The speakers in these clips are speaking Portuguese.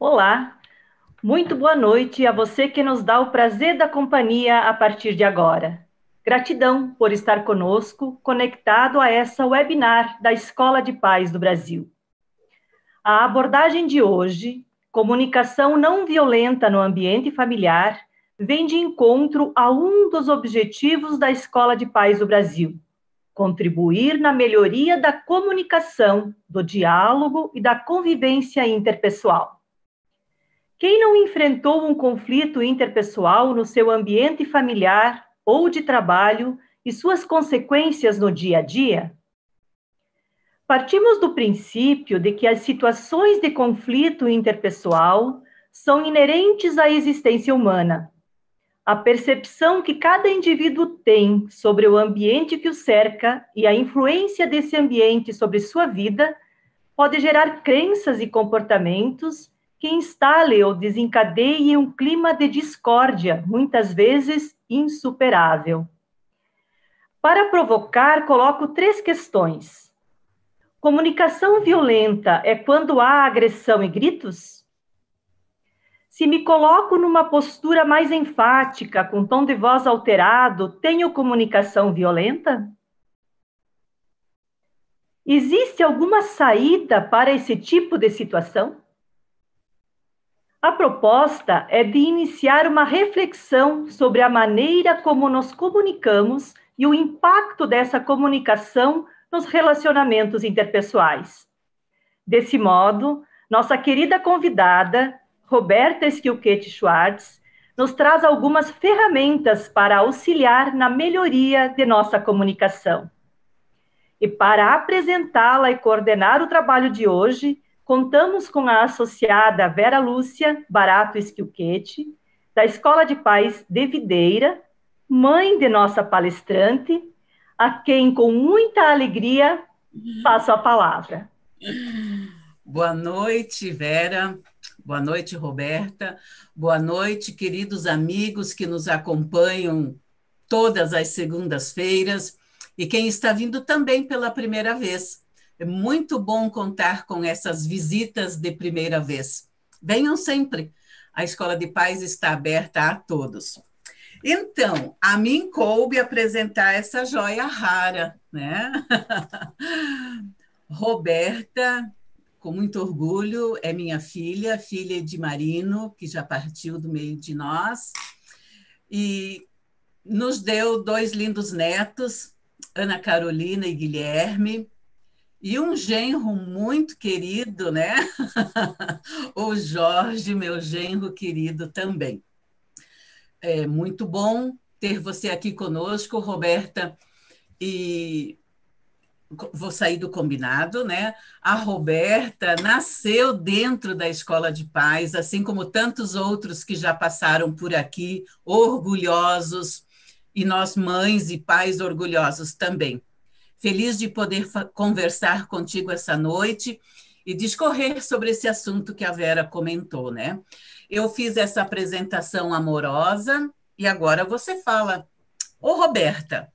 Olá, muito boa noite a você que nos dá o prazer da companhia a partir de agora. Gratidão por estar conosco, conectado a essa webinar da Escola de Paz do Brasil. A abordagem de hoje, comunicação não violenta no ambiente familiar, vem de encontro a um dos objetivos da Escola de Paz do Brasil: contribuir na melhoria da comunicação, do diálogo e da convivência interpessoal. Quem não enfrentou um conflito interpessoal no seu ambiente familiar ou de trabalho e suas consequências no dia a dia? Partimos do princípio de que as situações de conflito interpessoal são inerentes à existência humana. A percepção que cada indivíduo tem sobre o ambiente que o cerca e a influência desse ambiente sobre sua vida pode gerar crenças e comportamentos que instale ou desencadeie um clima de discórdia, muitas vezes insuperável. Para provocar, coloco 3 questões. Comunicação violenta é quando há agressão e gritos? Se me coloco numa postura mais enfática, com tom de voz alterado, tenho comunicação violenta? Existe alguma saída para esse tipo de situação? A proposta é de iniciar uma reflexão sobre a maneira como nos comunicamos e o impacto dessa comunicação nos relacionamentos interpessoais. Desse modo, nossa querida convidada, Roberta Skilkete Schwartz, nos traz algumas ferramentas para auxiliar na melhoria de nossa comunicação. E para apresentá-la e coordenar o trabalho de hoje, contamos com a associada Vera Lúcia Barato Skilkete, da Escola de Paz de Videira, mãe de nossa palestrante, a quem, com muita alegria, passo a palavra. Boa noite, Vera. Boa noite, Roberta. Boa noite, queridos amigos que nos acompanham todas as segundas-feiras e quem está vindo também pela primeira vez. É muito bom contar com essas visitas de primeira vez. Venham sempre. A Escola de Paz está aberta a todos. Então, a mim coube apresentar essa joia rara, né? Roberta, com muito orgulho, é minha filha, filha de Marino, que já partiu do meio de nós, e nos deu 2 lindos netos, Ana Carolina e Guilherme, e um genro muito querido, né? O Jorge, meu genro querido também. É muito bom ter você aqui conosco, Roberta, e vou sair do combinado, né? A Roberta nasceu dentro da Escola de Paz, assim como tantos outros que já passaram por aqui, orgulhosos, e nós, mães e pais, orgulhosos também. Feliz de poder conversar contigo essa noite e discorrer sobre esse assunto que a Vera comentou, né? Eu fiz essa apresentação amorosa e agora você fala. Ô, Roberta,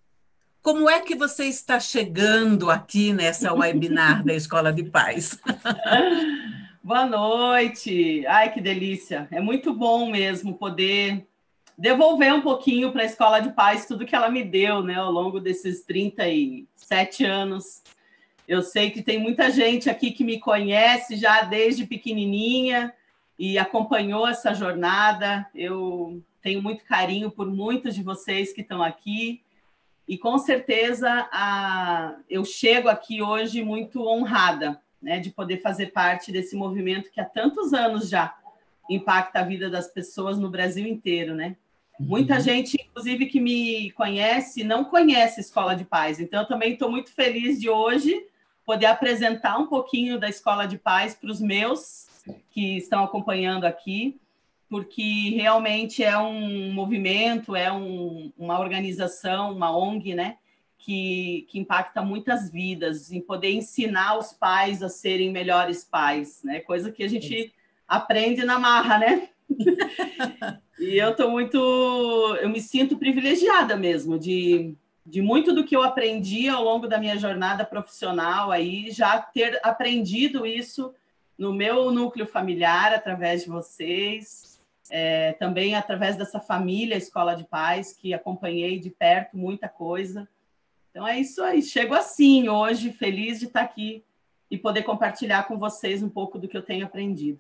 como é que você está chegando aqui nessa webinar da Escola de Paz? Boa noite. Ai, que delícia. É muito bom mesmo poder devolver um pouquinho para a Escola de Paz tudo que ela me deu, né, ao longo desses 37 anos. Eu sei que tem muita gente aqui que me conhece já desde pequenininha e acompanhou essa jornada. Eu tenho muito carinho por muitos de vocês que estão aqui. E, com certeza, eu chego aqui hoje muito honrada, né, de poder fazer parte desse movimento que há tantos anos já impacta a vida das pessoas no Brasil inteiro, né? Muita gente, inclusive, que me conhece, não conhece a Escola de Paz. Então, eu também estou muito feliz de hoje poder apresentar um pouquinho da Escola de Paz para os meus que estão acompanhando aqui, porque realmente é um movimento, é uma organização, uma ONG, né, que impacta muitas vidas, em poder ensinar os pais a serem melhores pais, né, coisa que a gente aprende na marra, né? E eu me sinto privilegiada mesmo de muito do que eu aprendi ao longo da minha jornada profissional aí, já ter aprendido isso no meu núcleo familiar, através de vocês, também através dessa família Escola de Paz, que acompanhei de perto muita coisa. Então, é isso aí. Chego assim hoje, feliz de estar aqui e poder compartilhar com vocês um pouco do que eu tenho aprendido.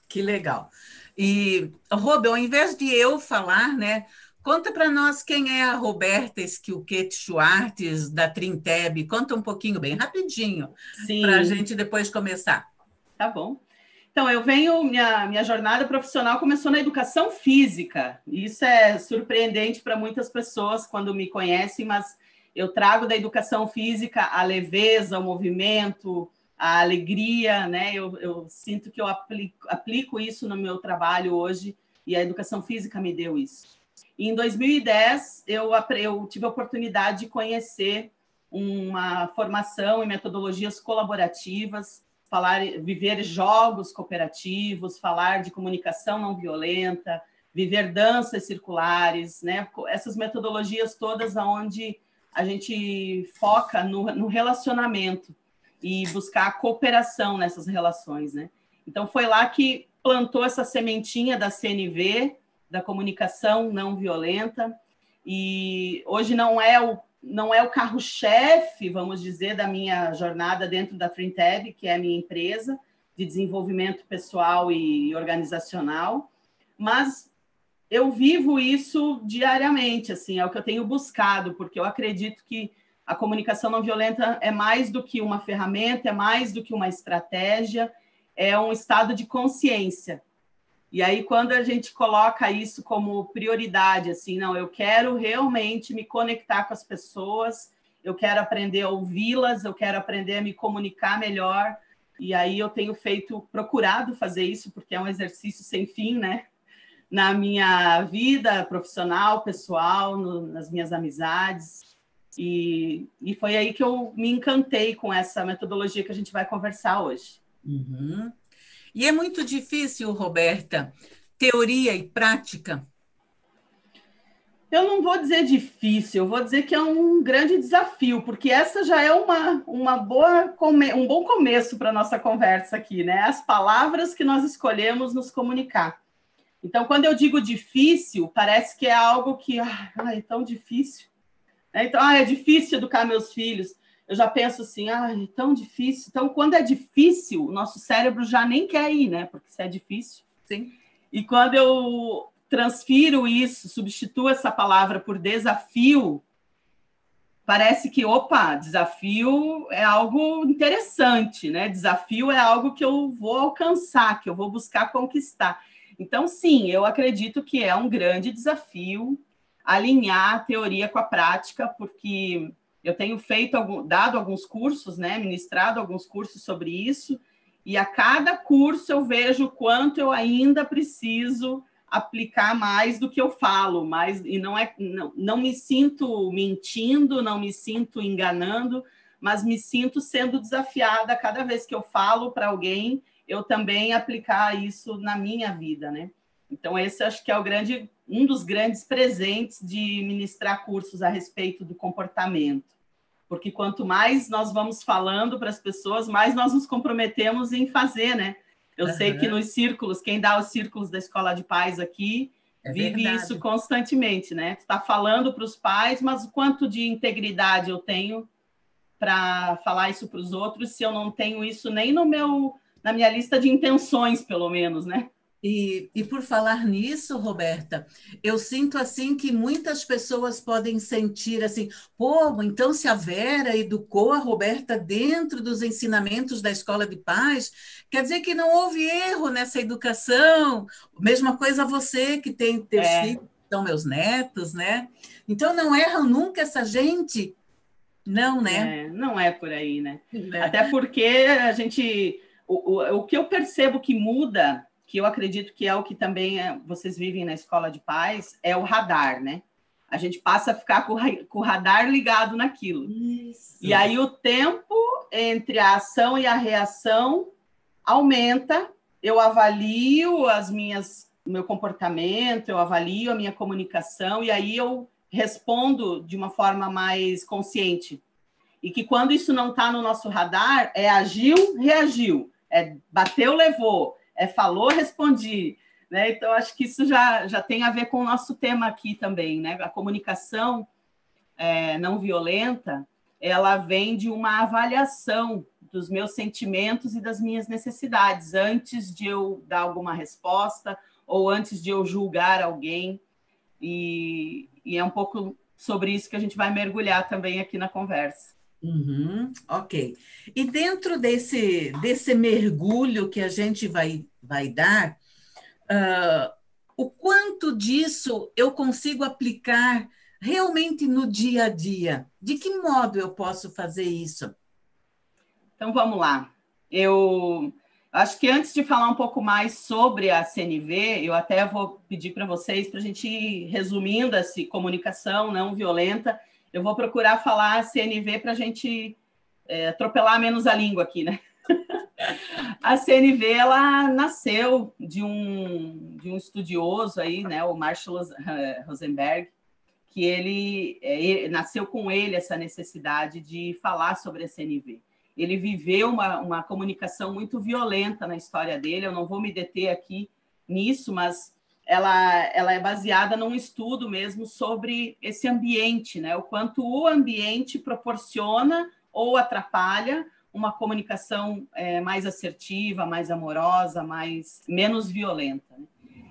Que legal. E, Rob, ao invés de eu falar, né, conta para nós quem é a Roberta Skilquet Schwartz, da Trinteb. Conta um pouquinho, bem rapidinho, para a gente depois começar. Tá bom. Então, minha jornada profissional começou na educação física. Isso é surpreendente para muitas pessoas quando me conhecem, mas eu trago da educação física a leveza, o movimento, a alegria, né? Eu sinto que eu aplico isso no meu trabalho hoje e a educação física me deu isso. E em 2010, eu tive a oportunidade de conhecer uma formação em metodologias colaborativas, viver jogos cooperativos, falar de comunicação não violenta, viver danças circulares, né? Essas metodologias todas onde a gente foca no relacionamento e buscar a cooperação nessas relações, né? Então, foi lá que plantou essa sementinha da CNV, da comunicação não violenta, e hoje não é o carro-chefe, vamos dizer, da minha jornada dentro da Trinteb, que é a minha empresa de desenvolvimento pessoal e organizacional, mas eu vivo isso diariamente, assim, é o que eu tenho buscado, porque eu acredito que a comunicação não violenta é mais do que uma ferramenta, é mais do que uma estratégia, é um estado de consciência. E aí, quando a gente coloca isso como prioridade, assim, não, eu quero realmente me conectar com as pessoas, eu quero aprender a ouvi-las, eu quero aprender a me comunicar melhor, e aí eu tenho procurado fazer isso, porque é um exercício sem fim, né? Na minha vida profissional, pessoal, nas minhas amizades. E foi aí que eu me encantei com essa metodologia que a gente vai conversar hoje. Uhum. E é muito difícil, Roberta, teoria e prática? Eu não vou dizer difícil, eu vou dizer que é um grande desafio, porque essa já é um bom começo para a nossa conversa aqui, né? As palavras que nós escolhemos nos comunicar. Então, quando eu digo difícil, parece que é algo que é tão difícil. Então, é difícil educar meus filhos. Eu já penso assim, é tão difícil. Então, quando é difícil, o nosso cérebro já nem quer ir, né? Porque se é difícil. Sim. E quando eu transfiro isso, substituo essa palavra por desafio, parece que, desafio é algo interessante, né? Desafio é algo que eu vou alcançar, que eu vou buscar conquistar. Então, sim, eu acredito que é um grande desafio alinhar a teoria com a prática, porque eu tenho dado alguns cursos, né, ministrado alguns cursos sobre isso, e a cada curso eu vejo o quanto eu ainda preciso aplicar mais do que eu falo, e não me sinto mentindo, não me sinto enganando, mas me sinto sendo desafiada cada vez que eu falo para alguém, eu também aplicar isso na minha vida, né? Então, esse acho que é um dos grandes presentes de ministrar cursos a respeito do comportamento. Porque quanto mais nós vamos falando para as pessoas, mais nós nos comprometemos em fazer, né? Eu sei que nos círculos, quem dá os círculos da Escola de Paz aqui, vive isso constantemente, né? Tu está falando para os pais, mas o quanto de integridade eu tenho para falar isso para os outros, se eu não tenho isso nem na minha lista de intenções, pelo menos, né? E por falar nisso, Roberta, eu sinto assim que muitas pessoas podem sentir assim, então se a Vera educou a Roberta dentro dos ensinamentos da Escola de Paz, quer dizer que não houve erro nessa educação. Mesma coisa você que tem teus filhos, são meus netos, né? Então não erram nunca essa gente, não, né? Não é por aí, né? Até porque a gente, o que eu percebo que muda, que eu acredito que é o que também vocês vivem na Escola de Paz, é o radar, né? A gente passa a ficar com o radar ligado naquilo. Isso. E aí o tempo entre a ação e a reação aumenta, eu avalio o meu comportamento, eu avalio a minha comunicação, e aí eu respondo de uma forma mais consciente. E que quando isso não está no nosso radar, agiu, reagiu. é bateu, levou, é falou, respondi, né? Então, acho que isso já tem a ver com o nosso tema aqui também, né? A comunicação não violenta, ela vem de uma avaliação dos meus sentimentos e das minhas necessidades, antes de eu dar alguma resposta ou antes de eu julgar alguém. E é um pouco sobre isso que a gente vai mergulhar também aqui na conversa. Uhum, ok. E dentro desse mergulho que a gente vai dar, o quanto disso eu consigo aplicar realmente no dia a dia? De que modo eu posso fazer isso? Então, vamos lá. Eu acho que antes de falar um pouco mais sobre a CNV, eu até vou pedir para vocês, para a gente ir resumindo essa comunicação não violenta, eu vou procurar falar CNV para a gente atropelar menos a língua aqui, né? A CNV, ela nasceu de um estudioso aí, né, o Marshall Rosenberg, que ele nasceu com ele essa necessidade de falar sobre a CNV. Ele viveu uma comunicação muito violenta na história dele, eu não vou me deter aqui nisso, mas ela é baseada num estudo mesmo sobre esse ambiente, né? O quanto o ambiente proporciona ou atrapalha uma comunicação mais assertiva, mais amorosa, menos violenta, né?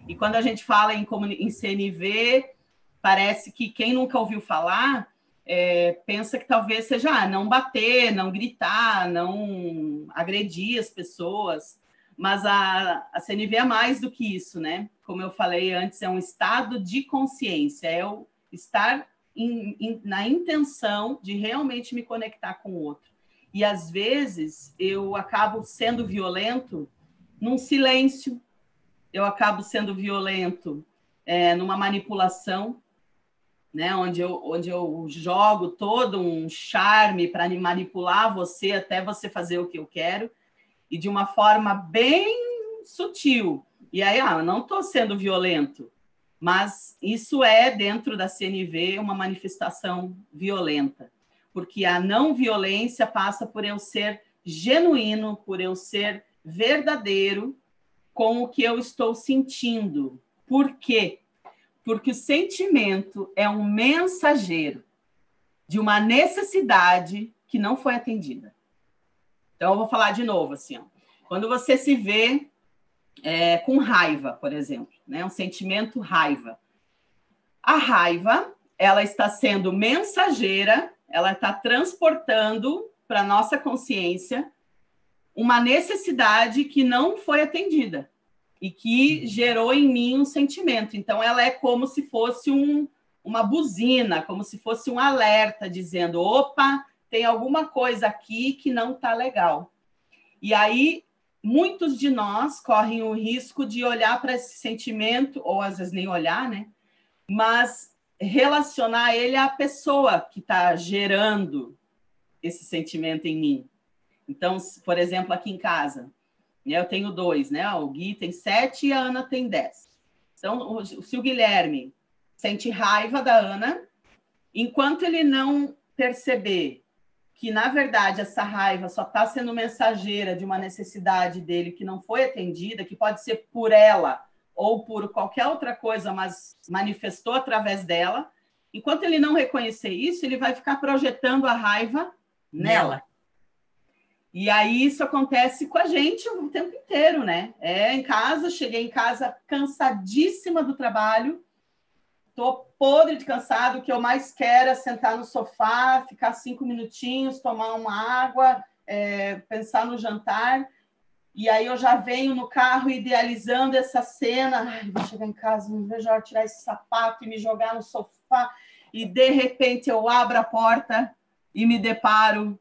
E quando a gente fala em CNV, parece que quem nunca ouviu falar pensa que talvez seja não bater, não gritar, não agredir as pessoas, mas a CNV é mais do que isso, né? Como eu falei antes, é um estado de consciência, é o estar na intenção de realmente me conectar com o outro. E, às vezes, eu acabo sendo violento num silêncio, eu acabo sendo violento numa manipulação, né? Onde eu jogo todo um charme para manipular você até você fazer o que eu quero, e de uma forma bem sutil. E aí, eu não estou sendo violento, mas isso é, dentro da CNV, uma manifestação violenta, porque a não violência passa por eu ser genuíno, por eu ser verdadeiro com o que eu estou sentindo. Por quê? Porque o sentimento é um mensageiro de uma necessidade que não foi atendida. Então, eu vou falar de novo, assim, ó. Quando você se vê com raiva, por exemplo, né? Um sentimento raiva. A raiva, ela está sendo mensageira, ela está transportando para a nossa consciência uma necessidade que não foi atendida e que gerou em mim um sentimento. Então, ela é como se fosse uma buzina, como se fosse um alerta, dizendo, opa, tem alguma coisa aqui que não está legal. E aí, muitos de nós correm o risco de olhar para esse sentimento, ou às vezes nem olhar, né? Mas relacionar ele à pessoa que está gerando esse sentimento em mim. Então, por exemplo, aqui em casa, eu tenho 2, né? O Gui tem 7 e a Ana tem 10. Então, se o Guilherme sente raiva da Ana, enquanto ele não perceber que, na verdade, essa raiva só está sendo mensageira de uma necessidade dele que não foi atendida, que pode ser por ela ou por qualquer outra coisa, mas manifestou através dela, enquanto ele não reconhecer isso, ele vai ficar projetando a raiva nela. E aí isso acontece com a gente o tempo inteiro, né? Em casa, cheguei em casa cansadíssima do trabalho, tô podre de cansado, o que eu mais quero é sentar no sofá, ficar 5 minutinhos, tomar uma água, pensar no jantar, e aí eu já venho no carro idealizando essa cena, ai, vou chegar em casa, não vejo a hora de tirar esse sapato e me jogar no sofá, e de repente eu abro a porta e me deparo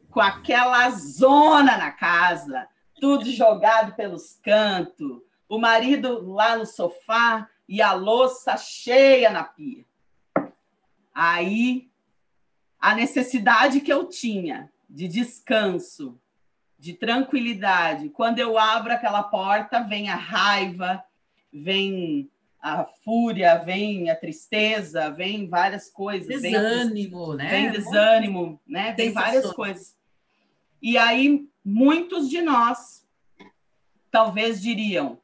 com aquela zona na casa, tudo jogado pelos cantos, o marido lá no sofá e a louça cheia na pia. Aí, a necessidade que eu tinha de descanso, de tranquilidade, quando eu abro aquela porta, vem a raiva, vem a fúria, vem a tristeza, vem várias coisas. Desânimo, né? Vem desânimo, né? Vem várias coisas. E aí, muitos de nós talvez diriam: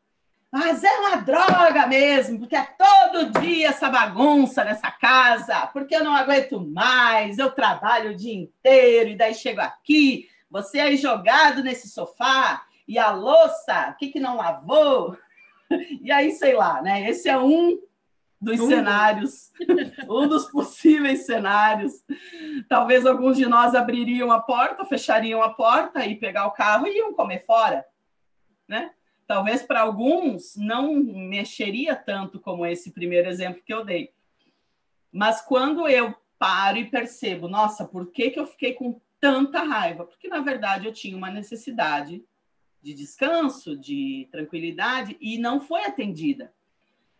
mas é uma droga mesmo, porque é todo dia essa bagunça nessa casa, porque eu não aguento mais, eu trabalho o dia inteiro, e daí chego aqui, você aí jogado nesse sofá, e a louça, o que não lavou? E aí, sei lá, né? Esse é um dos cenários, um dos possíveis cenários. Talvez alguns de nós abririam a porta, fechariam a porta e pegar o carro e iam comer fora, né? Talvez para alguns não mexeria tanto como esse primeiro exemplo que eu dei. Mas quando eu paro e percebo, nossa, por que eu fiquei com tanta raiva? Porque, na verdade, eu tinha uma necessidade de descanso, de tranquilidade, e não foi atendida.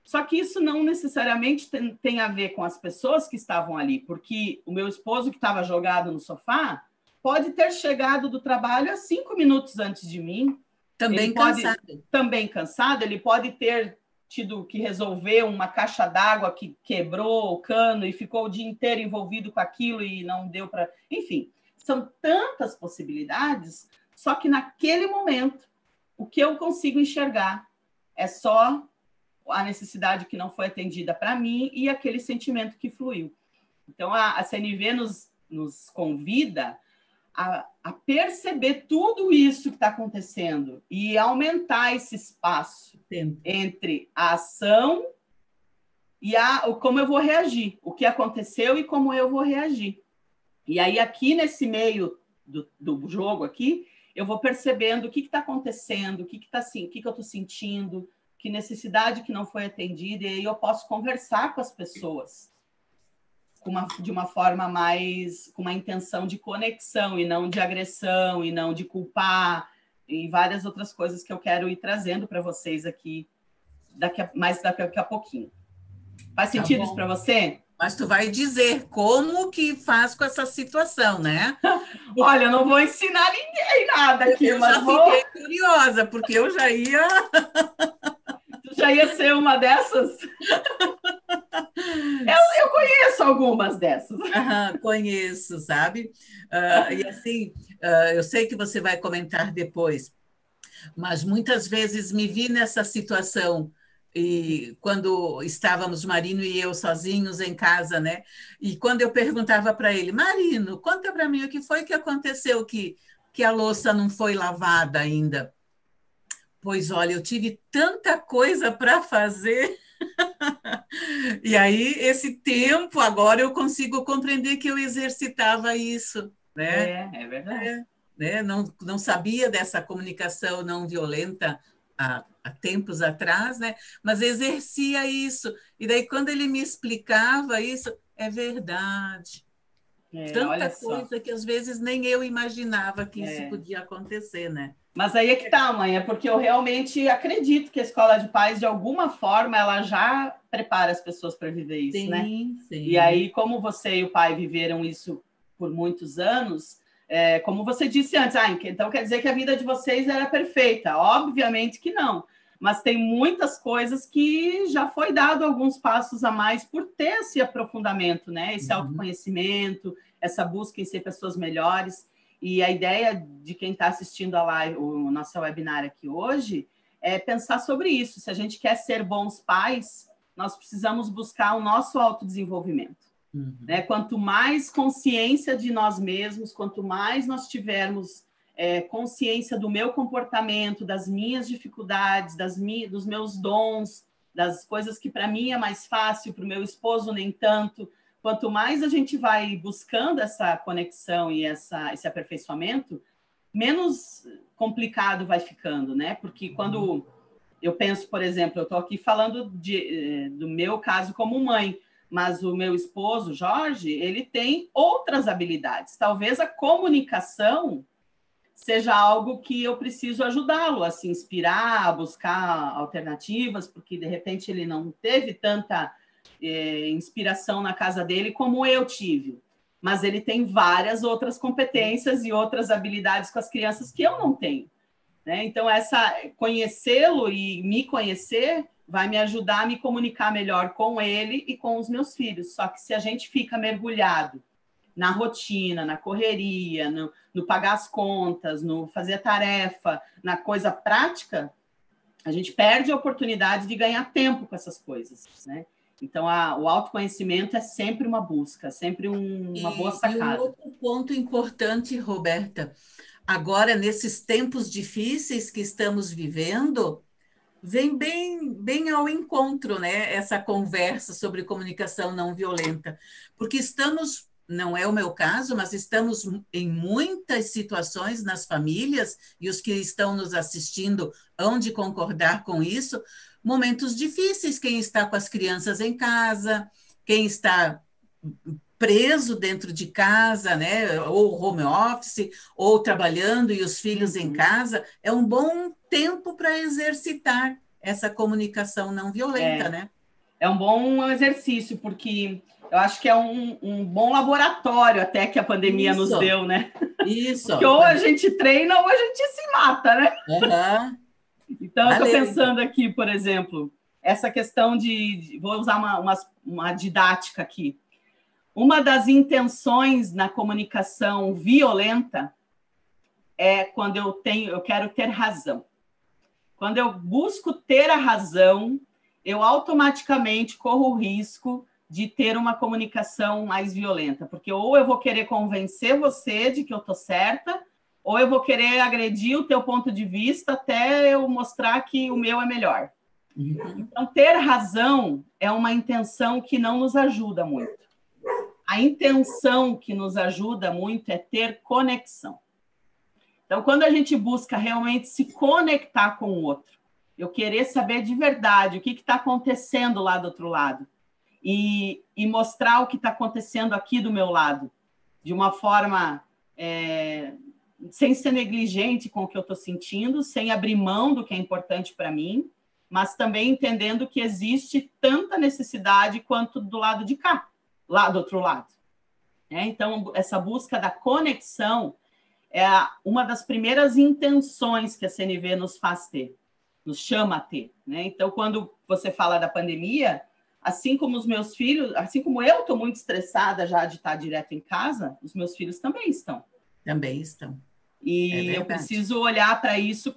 Só que isso não necessariamente tem a ver com as pessoas que estavam ali, porque o meu esposo, que estava jogado no sofá, pode ter chegado do trabalho 5 minutos antes de mim. Também cansado. Também cansado, ele pode ter tido que resolver uma caixa d'água que quebrou o cano e ficou o dia inteiro envolvido com aquilo e não deu para... Enfim, são tantas possibilidades, só que naquele momento, o que eu consigo enxergar é só a necessidade que não foi atendida para mim e aquele sentimento que fluiu. Então, a CNV nos convida a perceber tudo isso que está acontecendo e aumentar esse espaço entre a ação e como eu vou reagir, o que aconteceu e como eu vou reagir. E aí, aqui nesse meio do jogo aqui, eu vou percebendo o que está acontecendo, o que eu estou sentindo, que necessidade que não foi atendida, e aí eu posso conversar com as pessoas de uma forma mais, com uma intenção de conexão, e não de agressão, e não de culpar, e várias outras coisas que eu quero ir trazendo para vocês aqui, daqui a pouquinho. Faz sentido isso para você? Mas tu vai dizer como que faz com essa situação, né? Olha, eu não vou ensinar ninguém nada aqui, eu já fiquei curiosa, porque eu já ia... Tu já ia ser uma dessas? Eu conheço algumas dessas. Conheço, sabe? E assim, eu sei que você vai comentar depois, mas muitas vezes me vi nessa situação, e quando estávamos, Marino e eu, sozinhos em casa, né? E quando eu perguntava para ele: Marino, conta para mim o que foi que aconteceu que a louça não foi lavada ainda. Pois olha, eu tive tanta coisa para fazer. E aí, esse tempo, agora eu consigo compreender que eu exercitava isso, né? É verdade. Né? Não sabia dessa comunicação não violenta há tempos atrás, né? Mas exercia isso. E daí, quando ele me explicava isso, é verdade. Tanta coisa que às vezes nem eu imaginava que isso podia acontecer, né? Mas aí é que tá, mãe, é porque eu realmente acredito que a escola de pais, de alguma forma, ela já prepara as pessoas para viver isso, né? Sim. E aí, como você e o pai viveram isso por muitos anos, como você disse antes, então quer dizer que a vida de vocês era perfeita. Obviamente que não, mas tem muitas coisas que já foi dado alguns passos a mais por ter esse aprofundamento, né? Esse autoconhecimento, essa busca em ser pessoas melhores. E a ideia de quem está assistindo a live, o nosso webinar aqui hoje, é pensar sobre isso. Se a gente quer ser bons pais, nós precisamos buscar o nosso autodesenvolvimento. Né? Quanto mais consciência de nós mesmos, quanto mais nós tivermos consciência do meu comportamento, das minhas dificuldades, dos meus dons, das coisas que para mim é mais fácil, para o meu esposo nem tanto. Quanto mais a gente vai buscando essa conexão e esse aperfeiçoamento, menos complicado vai ficando, né? Porque quando eu penso, por exemplo, eu estou aqui falando do meu caso como mãe, mas o meu esposo, Jorge, ele tem outras habilidades. Talvez a comunicação seja algo que eu preciso ajudá-lo a se inspirar, a buscar alternativas, porque, de repente, ele não teve tanta inspiração na casa dele como eu tive. Mas ele tem várias outras competências e outras habilidades com as crianças que eu não tenho. Né? Então, conhecê-lo e me conhecer vai me ajudar a me comunicar melhor com ele e com os meus filhos. Só que se a gente fica mergulhado na rotina, na correria, no pagar as contas, no fazer a tarefa, na coisa prática, a gente perde a oportunidade de ganhar tempo com essas coisas, né? Então, o autoconhecimento é sempre uma busca, sempre uma boa sacada. E um outro ponto importante, Roberta, agora, nesses tempos difíceis que estamos vivendo, vem bem ao encontro, né, essa conversa sobre comunicação não violenta, porque estamos, não é o meu caso, mas estamos em muitas situações nas famílias, e os que estão nos assistindo hão de concordar com isso, momentos difíceis, quem está com as crianças em casa, quem está preso dentro de casa, né, ou home office, ou trabalhando e os filhos em casa, é um bom tempo para exercitar essa comunicação não violenta, né? É um bom exercício, porque eu acho que é um bom laboratório até que a pandemia nos deu, né? Isso. Porque ou a gente treina ou a gente se mata, né? Uhum. Então, eu estou pensando aqui, por exemplo, essa questão vou usar uma didática aqui. Uma das intenções na comunicação violenta é quando eu quero ter razão. Quando eu busco ter a razão, eu automaticamente corro o risco de ter uma comunicação mais violenta, porque ou eu vou querer convencer você de que eu estou certa, ou eu vou querer agredir o teu ponto de vista até eu mostrar que o meu é melhor. Então, ter razão é uma intenção que não nos ajuda muito. A intenção que nos ajuda muito é ter conexão. Então, quando a gente busca realmente se conectar com o outro, eu querer saber de verdade o que está acontecendo lá do outro lado e mostrar o que está acontecendo aqui do meu lado, de uma forma sem ser negligente com o que eu estou sentindo, sem abrir mão do que é importante para mim, mas também entendendo que existe tanta necessidade quanto do lado de cá, lá do outro lado. Então, essa busca da conexão é uma das primeiras intenções que a CNV nos faz ter, nos chama a ter, né? Então, quando você fala da pandemia, assim como os meus filhos, assim como eu estou muito estressada já de estar direto em casa, os meus filhos também estão. Também estão. E eu preciso olhar para isso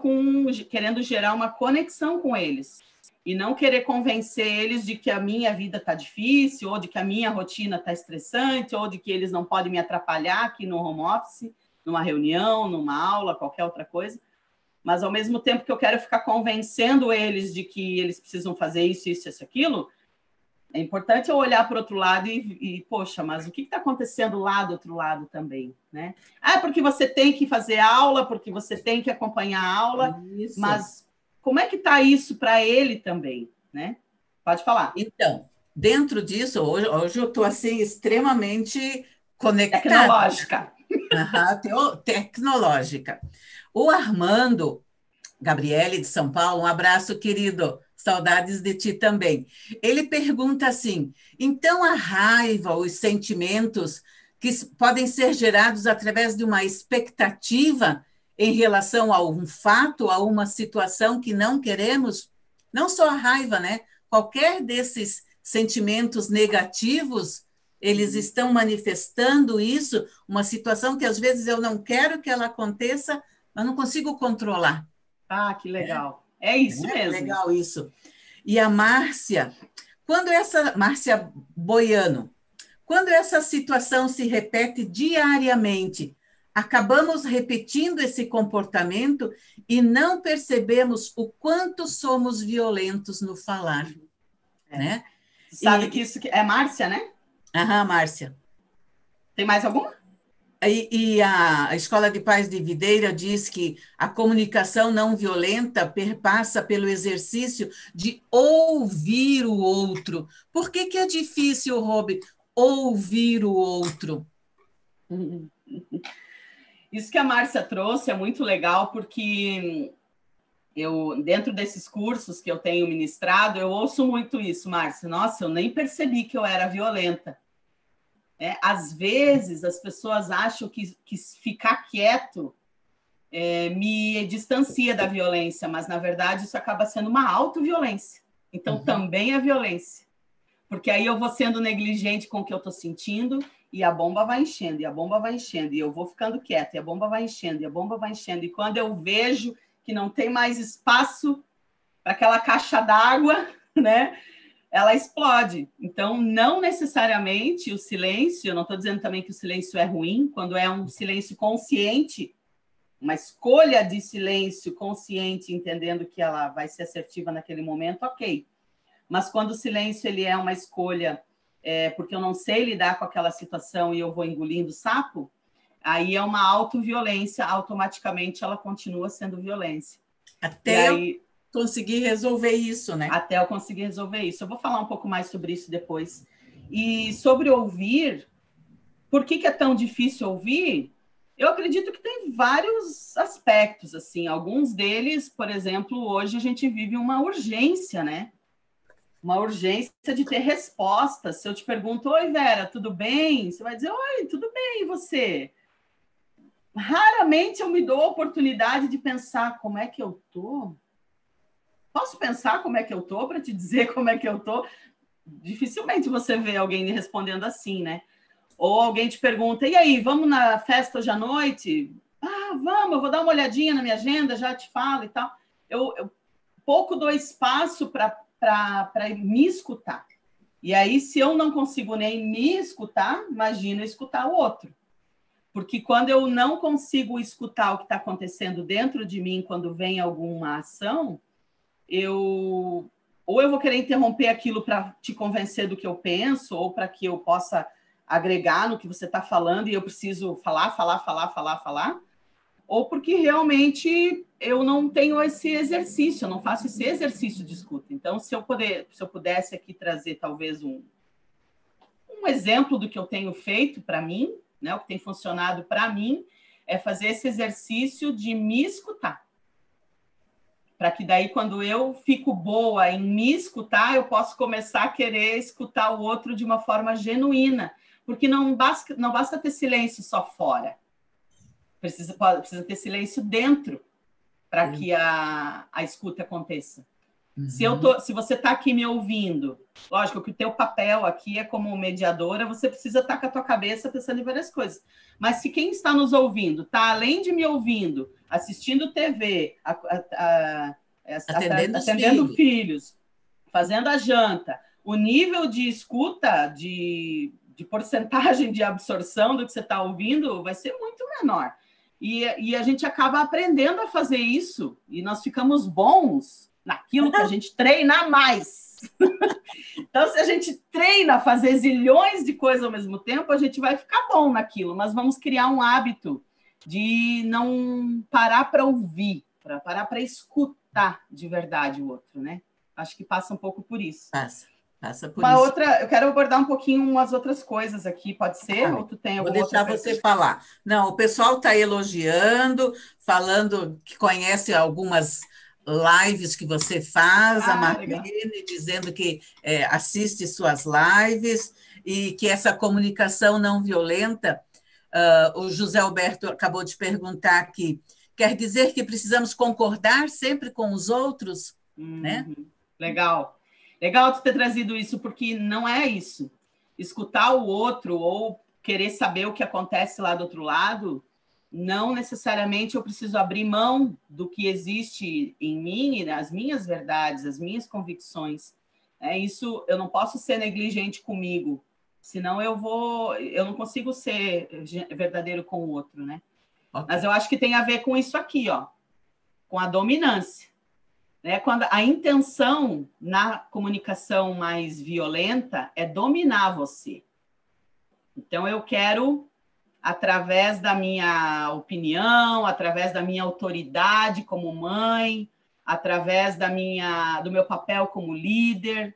querendo gerar uma conexão com eles. E não querer convencer eles de que a minha vida está difícil, ou de que a minha rotina está estressante, ou de que eles não podem me atrapalhar aqui no home office, numa reunião, numa aula, qualquer outra coisa. Mas, ao mesmo tempo que eu quero ficar convencendo eles de que eles precisam fazer isso, aquilo, é importante eu olhar para o outro lado poxa, mas o que está acontecendo lá do outro lado também, né? Porque você tem que fazer aula, porque você tem que acompanhar a aula, isso. Mas como é que está isso para ele também, né? Pode falar. Então, dentro disso, hoje eu estou assim extremamente conectada. Tecnológica. Tecnológica. O Armando Gabriele de São Paulo, um abraço, querido. Saudades de ti também. Ele pergunta assim: então a raiva, os sentimentos que podem ser gerados através de uma expectativa em relação a um fato, a uma situação que não queremos, não só a raiva, né? Qualquer desses sentimentos negativos, eles estão manifestando isso, uma situação que às vezes eu não quero que ela aconteça, mas não consigo controlar. Que legal. É isso mesmo. Legal isso. E a Márcia, Márcia Boiano, quando essa situação se repete diariamente, acabamos repetindo esse comportamento e não percebemos o quanto somos violentos no falar. Né? Sabe que isso é Márcia, né? Márcia. Tem mais alguma? E a Escola de Paz de Videira diz que a comunicação não violenta perpassa pelo exercício de ouvir o outro. Por que é difícil, Rob, ouvir o outro? Isso que a Márcia trouxe é muito legal, porque dentro desses cursos que eu tenho ministrado, eu ouço muito isso, Márcia. Nossa, eu nem percebi que eu era violenta. Às vezes, as pessoas acham que ficar quieto me distancia da violência, mas, na verdade, isso acaba sendo uma autoviolência. Então, também é violência. Porque aí eu vou sendo negligente com o que eu estou sentindo e a bomba vai enchendo, e a bomba vai enchendo, e eu vou ficando quieta, e a bomba vai enchendo, e a bomba vai enchendo. E quando eu vejo que não tem mais espaço aquela caixa d'água, né? Ela explode. Então, não necessariamente o silêncio, eu não estou dizendo também que o silêncio é ruim, quando é um silêncio consciente, uma escolha de silêncio consciente, entendendo que ela vai ser assertiva naquele momento, ok. Mas quando o silêncio ele é uma escolha porque eu não sei lidar com aquela situação e eu vou engolindo sapo, aí é uma autoviolência, automaticamente ela continua sendo violência. Até eu conseguir resolver isso, né? Até eu conseguir resolver isso. Eu vou falar um pouco mais sobre isso depois. E sobre ouvir, por que é tão difícil ouvir? Eu acredito que tem vários aspectos, assim. Alguns deles, por exemplo, hoje a gente vive uma urgência, né? Uma urgência de ter respostas. Se eu te pergunto, oi, Vera, tudo bem? Você vai dizer, oi, tudo bem, e você? Raramente eu me dou a oportunidade de pensar como é que eu tô. Posso pensar como é que eu tô para te dizer como é que eu tô? Dificilmente você vê alguém respondendo assim, né? Ou alguém te pergunta, e aí, vamos na festa hoje à noite? Ah, vamos, eu vou dar uma olhadinha na minha agenda, já te falo e tal. Eu pouco dou espaço para me escutar. E aí, se eu não consigo nem me escutar, imagina escutar o outro. Porque quando eu não consigo escutar o que está acontecendo dentro de mim quando vem alguma ação, ou eu vou querer interromper aquilo para te convencer do que eu penso, ou para que eu possa agregar no que você está falando e eu preciso falar, ou porque realmente eu não tenho esse exercício, eu não faço esse exercício de escuta. Então, se eu pudesse aqui trazer talvez um exemplo do que eu tenho feito para mim, né, o que tem funcionado para mim, é fazer esse exercício de me escutar. Para que daí, quando eu fico boa em me escutar, eu posso começar a querer escutar o outro de uma forma genuína, porque não basta ter silêncio só fora. Precisa ter silêncio dentro para que a escuta aconteça. Uhum. Se você está aqui me ouvindo, lógico que o teu papel aqui é como mediadora, você precisa estar com a tua cabeça pensando em várias coisas. Mas se quem está nos ouvindo está, além de me ouvindo, assistindo TV, atendendo filhos, fazendo a janta, o nível de escuta, de porcentagem de absorção do que você está ouvindo vai ser muito menor. E a gente acaba aprendendo a fazer isso, e nós ficamos bons naquilo que a gente treina mais. Então, se a gente treina a fazer zilhões de coisas ao mesmo tempo, a gente vai ficar bom naquilo, mas vamos criar um hábito de não parar para ouvir, para parar para escutar de verdade o outro, né? Acho que passa um pouco por isso. Passa por isso. Eu quero abordar um pouquinho umas outras coisas aqui, pode ser? Ou tu tem alguma outra? Vou deixar você falar. Não, o pessoal está elogiando, falando que conhece algumas lives que você faz, a Marlene dizendo que assiste suas lives e que essa comunicação não violenta, o José Alberto acabou de perguntar aqui, quer dizer que precisamos concordar sempre com os outros? Né? Legal. Legal tu ter trazido isso, porque não é isso. Escutar o outro ou querer saber o que acontece lá do outro lado, não necessariamente eu preciso abrir mão do que existe em mim, as minhas verdades, as minhas convicções. Isso, eu não posso ser negligente comigo, senão eu não consigo ser verdadeiro com o outro, né? Okay. Mas eu acho que tem a ver com isso aqui, ó, com a dominância. Quando a intenção na comunicação mais violenta é dominar você. Então, eu quero, através da minha opinião, através da minha autoridade como mãe, através do meu papel como líder,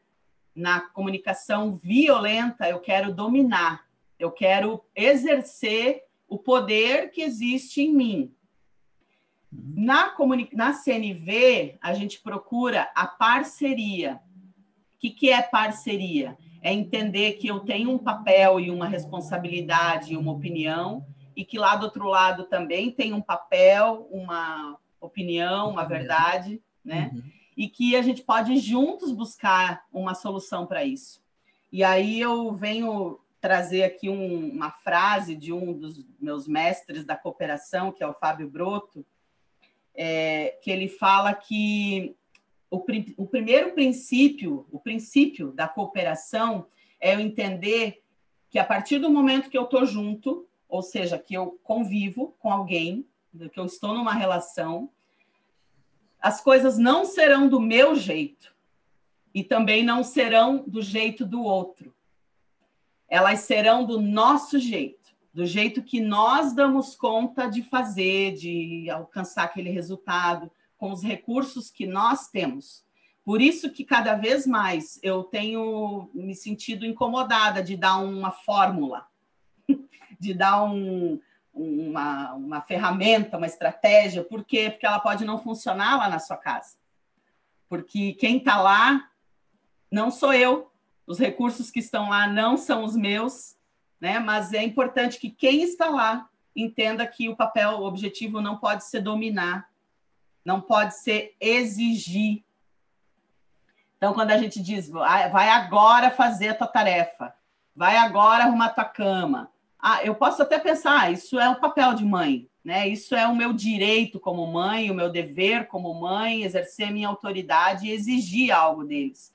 na comunicação violenta, eu quero dominar, eu quero exercer o poder que existe em mim. Na CNV, a gente procura a parceria. O que é parceria? É entender que eu tenho um papel e uma responsabilidade e uma opinião, e que lá do outro lado também tem um papel, uma opinião, uma verdade, né? Uhum. E que a gente pode juntos buscar uma solução para isso. E aí eu venho trazer aqui uma frase de um dos meus mestres da cooperação, que é o Fábio Broto, que ele fala que o primeiro princípio, o princípio da cooperação é eu entender que a partir do momento que eu estou junto, ou seja, que eu convivo com alguém, que eu estou numa relação, as coisas não serão do meu jeito e também não serão do jeito do outro. Elas serão do nosso jeito, do jeito que nós damos conta de fazer, de alcançar aquele resultado, com os recursos que nós temos. Por isso que cada vez mais eu tenho me sentido incomodada de dar uma fórmula, de dar uma ferramenta, uma estratégia. Por quê? Porque ela pode não funcionar lá na sua casa. Porque quem está lá não sou eu, os recursos que estão lá não são os meus, né? Mas é importante que quem está lá entenda que o objetivo não pode ser dominar, não pode ser exigir. Então, quando a gente diz, vai agora fazer a tua tarefa, vai agora arrumar a tua cama, eu posso até pensar, isso é o papel de mãe, né? Isso é o meu direito como mãe, o meu dever como mãe, exercer a minha autoridade e exigir algo deles.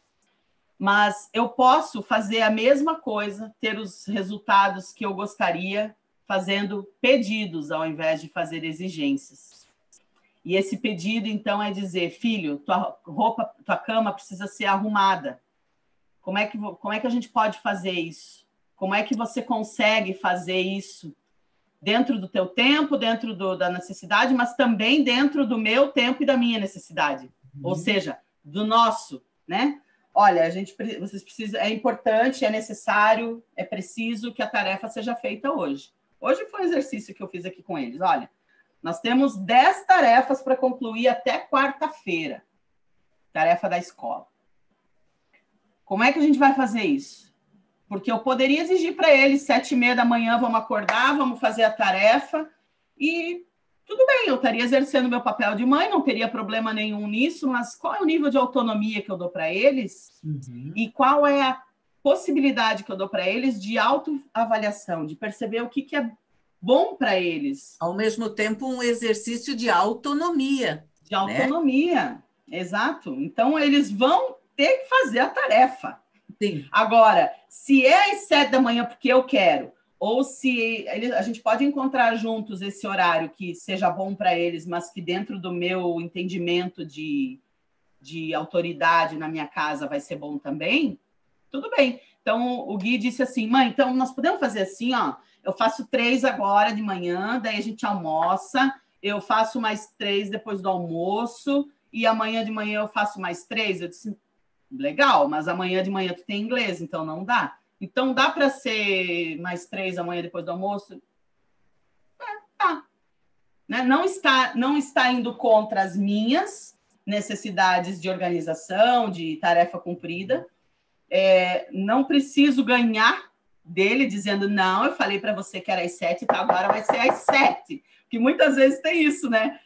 Mas eu posso fazer a mesma coisa, ter os resultados que eu gostaria, fazendo pedidos ao invés de fazer exigências. E esse pedido, então, é dizer, filho, tua roupa, tua cama precisa ser arrumada. Como é que a gente pode fazer isso? Como é que você consegue fazer isso? Dentro do teu tempo, dentro da necessidade, mas também dentro do meu tempo e da minha necessidade. Ou seja, do nosso, né? Olha, vocês precisam, é importante, é necessário, é preciso que a tarefa seja feita hoje. Hoje foi um exercício que eu fiz aqui com eles. Olha, nós temos 10 tarefas para concluir até quarta-feira. Tarefa da escola. Como é que a gente vai fazer isso? Porque eu poderia exigir para eles 7h30 da manhã, vamos acordar, vamos fazer a tarefa e tudo bem, eu estaria exercendo meu papel de mãe, não teria problema nenhum nisso, mas qual é o nível de autonomia que eu dou para eles? E qual é a possibilidade que eu dou para eles de autoavaliação, de perceber o que é bom para eles. Ao mesmo tempo, um exercício de autonomia. De autonomia, né? Exato. Então, eles vão ter que fazer a tarefa. Sim. Agora, se é às 7 da manhã porque eu quero, ou se a gente pode encontrar juntos esse horário que seja bom para eles, mas que dentro do meu entendimento de autoridade na minha casa vai ser bom também, tudo bem. Então, o Gui disse assim, mãe, então nós podemos fazer assim, ó, eu faço 3 agora de manhã, daí a gente almoça, eu faço mais 3 depois do almoço, e amanhã de manhã eu faço mais 3. Eu disse, legal, mas amanhã de manhã tu tem inglês, então não dá. Então, dá para ser mais 3 amanhã depois do almoço? Tá. Né? Não está indo contra as minhas necessidades de organização, de tarefa cumprida. Não preciso ganhar dele dizendo, não, eu falei para você que era às 7, então agora vai ser às 7. Porque muitas vezes tem isso, né?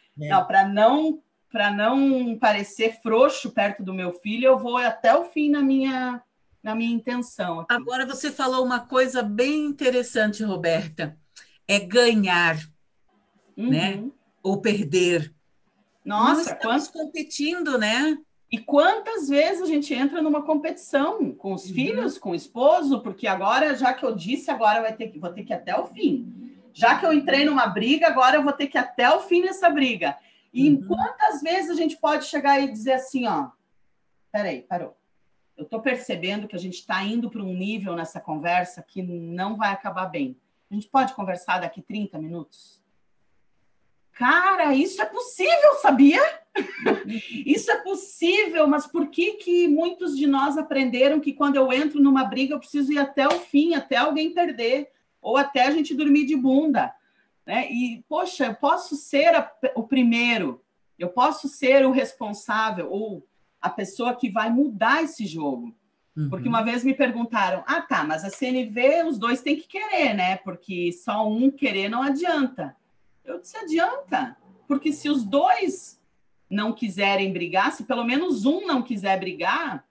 Para não parecer frouxo perto do meu filho, eu vou até o fim na minha intenção aqui. Agora você falou uma coisa bem interessante, Roberta, é ganhar, né? Ou perder. Nossa, não estamos competindo, né? E quantas vezes a gente entra numa competição com os filhos, com o esposo, porque agora, já que eu disse, agora vou ter que ir até o fim. Já que eu entrei numa briga, agora eu vou ter que ir até o fim nessa briga. E quantas vezes a gente pode chegar e dizer assim, ó, peraí, parou. Eu estou percebendo que a gente está indo para um nível nessa conversa que não vai acabar bem. A gente pode conversar daqui 30 minutos? Cara, isso é possível, sabia? Isso é possível, mas por que muitos de nós aprenderam que quando eu entro numa briga eu preciso ir até o fim, até alguém perder, ou até a gente dormir de bunda, né? E, poxa, eu posso ser o primeiro, eu posso ser o responsável, ou a pessoa que vai mudar esse jogo. Porque uma vez me perguntaram, tá, mas a CNV os dois têm que querer, né? Porque só um querer não adianta. Eu disse, adianta, porque se os dois não quiserem brigar, se pelo menos um não quiser brigar,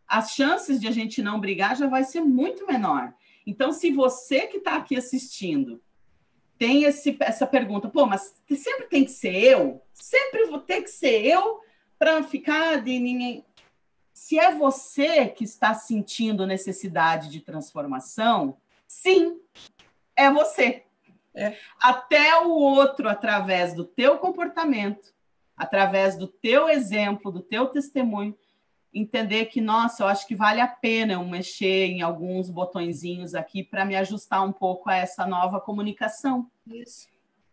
as chances de a gente não brigar já vai ser muito menor. Então, se você que está aqui assistindo tem essa pergunta, mas sempre tem que ser eu? Sempre vou ter que ser eu para ficar de ninguém. Se é você que está sentindo necessidade de transformação, sim, é você. Até o outro, através do teu comportamento, através do teu exemplo, do teu testemunho, entender que, nossa, eu acho que vale a pena eu mexer em alguns botõezinhos aqui para me ajustar um pouco a essa nova comunicação. Isso.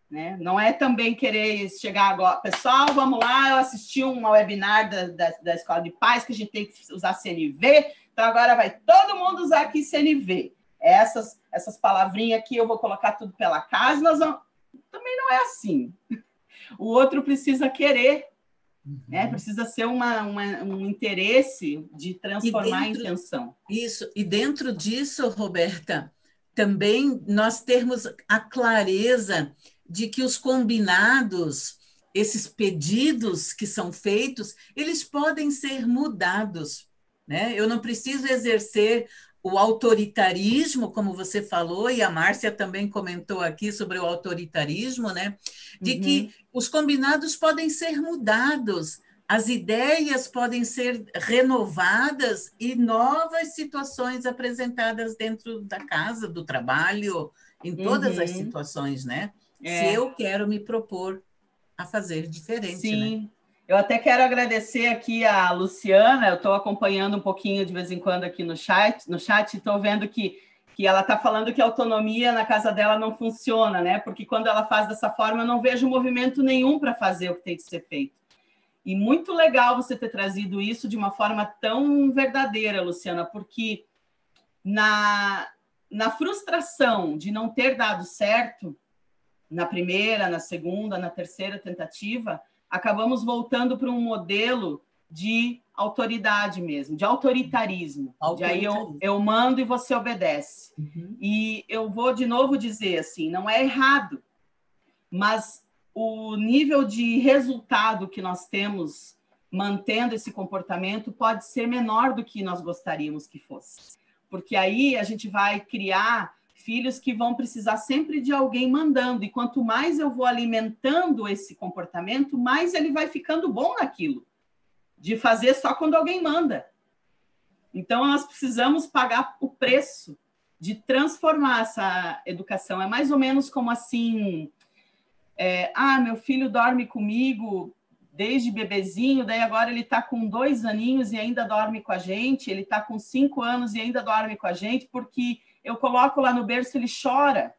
Né? Não é também querer chegar agora, pessoal, vamos lá, eu assisti um webinar da Escola de Paz que a gente tem que usar CNV, então agora vai todo mundo usar aqui CNV. Essas palavrinhas aqui eu vou colocar tudo pela casa, também não é assim. O outro precisa querer, né? Precisa ser um interesse de transformar a intenção. Isso, e dentro disso, Roberta, também nós termos a clareza de que os combinados, esses pedidos que são feitos, eles podem ser mudados, né? Eu não preciso exercer o autoritarismo, como você falou, e a Márcia também comentou aqui sobre o autoritarismo, né? De que os combinados podem ser mudados, as ideias podem ser renovadas e novas situações apresentadas dentro da casa, do trabalho, em todas as situações, né? Se eu quero me propor a fazer diferente, sim, né? Eu até quero agradecer aqui a Luciana, eu estou acompanhando um pouquinho de vez em quando aqui no chat estou vendo que ela está falando que a autonomia na casa dela não funciona, né? Porque quando ela faz dessa forma, eu não vejo movimento nenhum para fazer o que tem que ser feito. E muito legal você ter trazido isso de uma forma tão verdadeira, Luciana, porque na frustração de não ter dado certo, na primeira, na segunda, na terceira tentativa, acabamos voltando para um modelo de autoridade mesmo, de autoritarismo. De aí eu mando e você obedece. E eu vou de novo dizer assim, não é errado, mas o nível de resultado que nós temos mantendo esse comportamento pode ser menor do que nós gostaríamos que fosse. Porque aí a gente vai criar filhos que vão precisar sempre de alguém mandando, e quanto mais eu vou alimentando esse comportamento, mais ele vai ficando bom naquilo, de fazer só quando alguém manda. Então, nós precisamos pagar o preço de transformar essa educação. É mais ou menos como assim, meu filho dorme comigo desde bebezinho, daí agora ele está com 2 aninhos e ainda dorme com a gente, ele está com 5 anos e ainda dorme com a gente, porque eu coloco lá no berço, ele chora.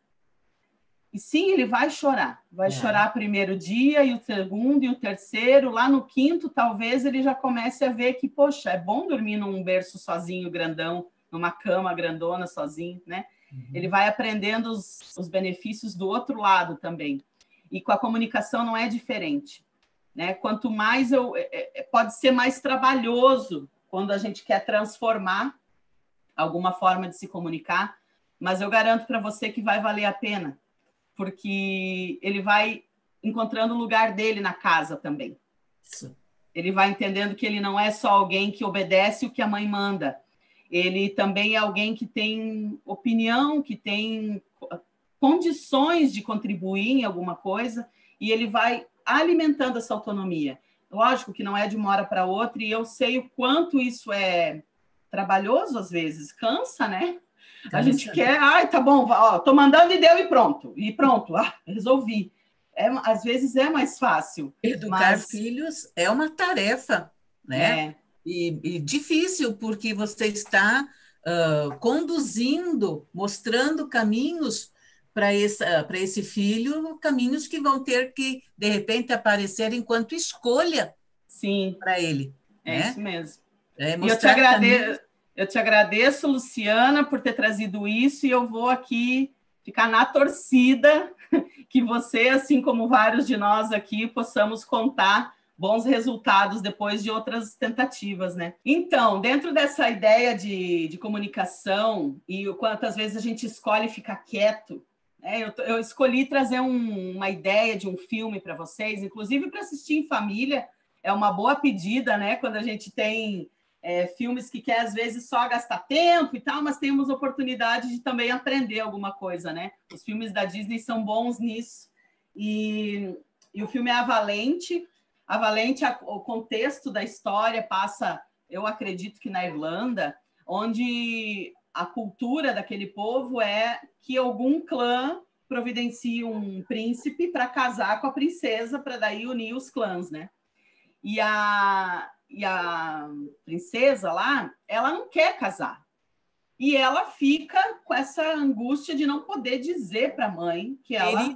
E sim, ele vai chorar. Vai chorar o primeiro dia, e o segundo, e o terceiro. Lá no quinto, talvez, ele já comece a ver que, poxa, é bom dormir num berço sozinho, grandão, numa cama grandona, sozinho, né? Ele vai aprendendo os benefícios do outro lado também. E com a comunicação não é diferente, né? Quanto mais pode ser mais trabalhoso quando a gente quer transformar alguma forma de se comunicar, mas eu garanto para você que vai valer a pena, porque ele vai encontrando o lugar dele na casa também. Isso. Ele vai entendendo que ele não é só alguém que obedece o que a mãe manda, ele também é alguém que tem opinião, que tem condições de contribuir em alguma coisa, e ele vai alimentando essa autonomia. Lógico que não é de uma hora para outra, e eu sei o quanto isso é trabalhoso às vezes, cansa, né? A gente quer, tá bom, tô mandando e deu e pronto, resolvi. Às vezes é mais fácil. Educar filhos é uma tarefa, né? E difícil, porque você está conduzindo, mostrando caminhos para esse filho, caminhos que vão ter que, de repente, aparecer enquanto escolha para ele. É isso mesmo. E eu te agradeço, Luciana, por ter trazido isso, e eu vou aqui ficar na torcida que você, assim como vários de nós aqui, possamos contar bons resultados depois de outras tentativas, né? Então, dentro dessa ideia de comunicação e o quantas vezes a gente escolhe ficar quieto, eu escolhi trazer uma ideia de um filme para vocês, inclusive para assistir em família. É uma boa pedida, né? Quando a gente tem filmes que quer, às vezes, só gastar tempo e tal, mas temos oportunidade de também aprender alguma coisa, né? Os filmes da Disney são bons nisso. E o filme é A A Valente, o contexto da história passa, eu acredito que na Irlanda, onde a cultura daquele povo é que algum clã providencia um príncipe para casar com a princesa, para daí unir os clãs, né? E a princesa lá, ela não quer casar. E ela fica com essa angústia de não poder dizer para a mãe que ela...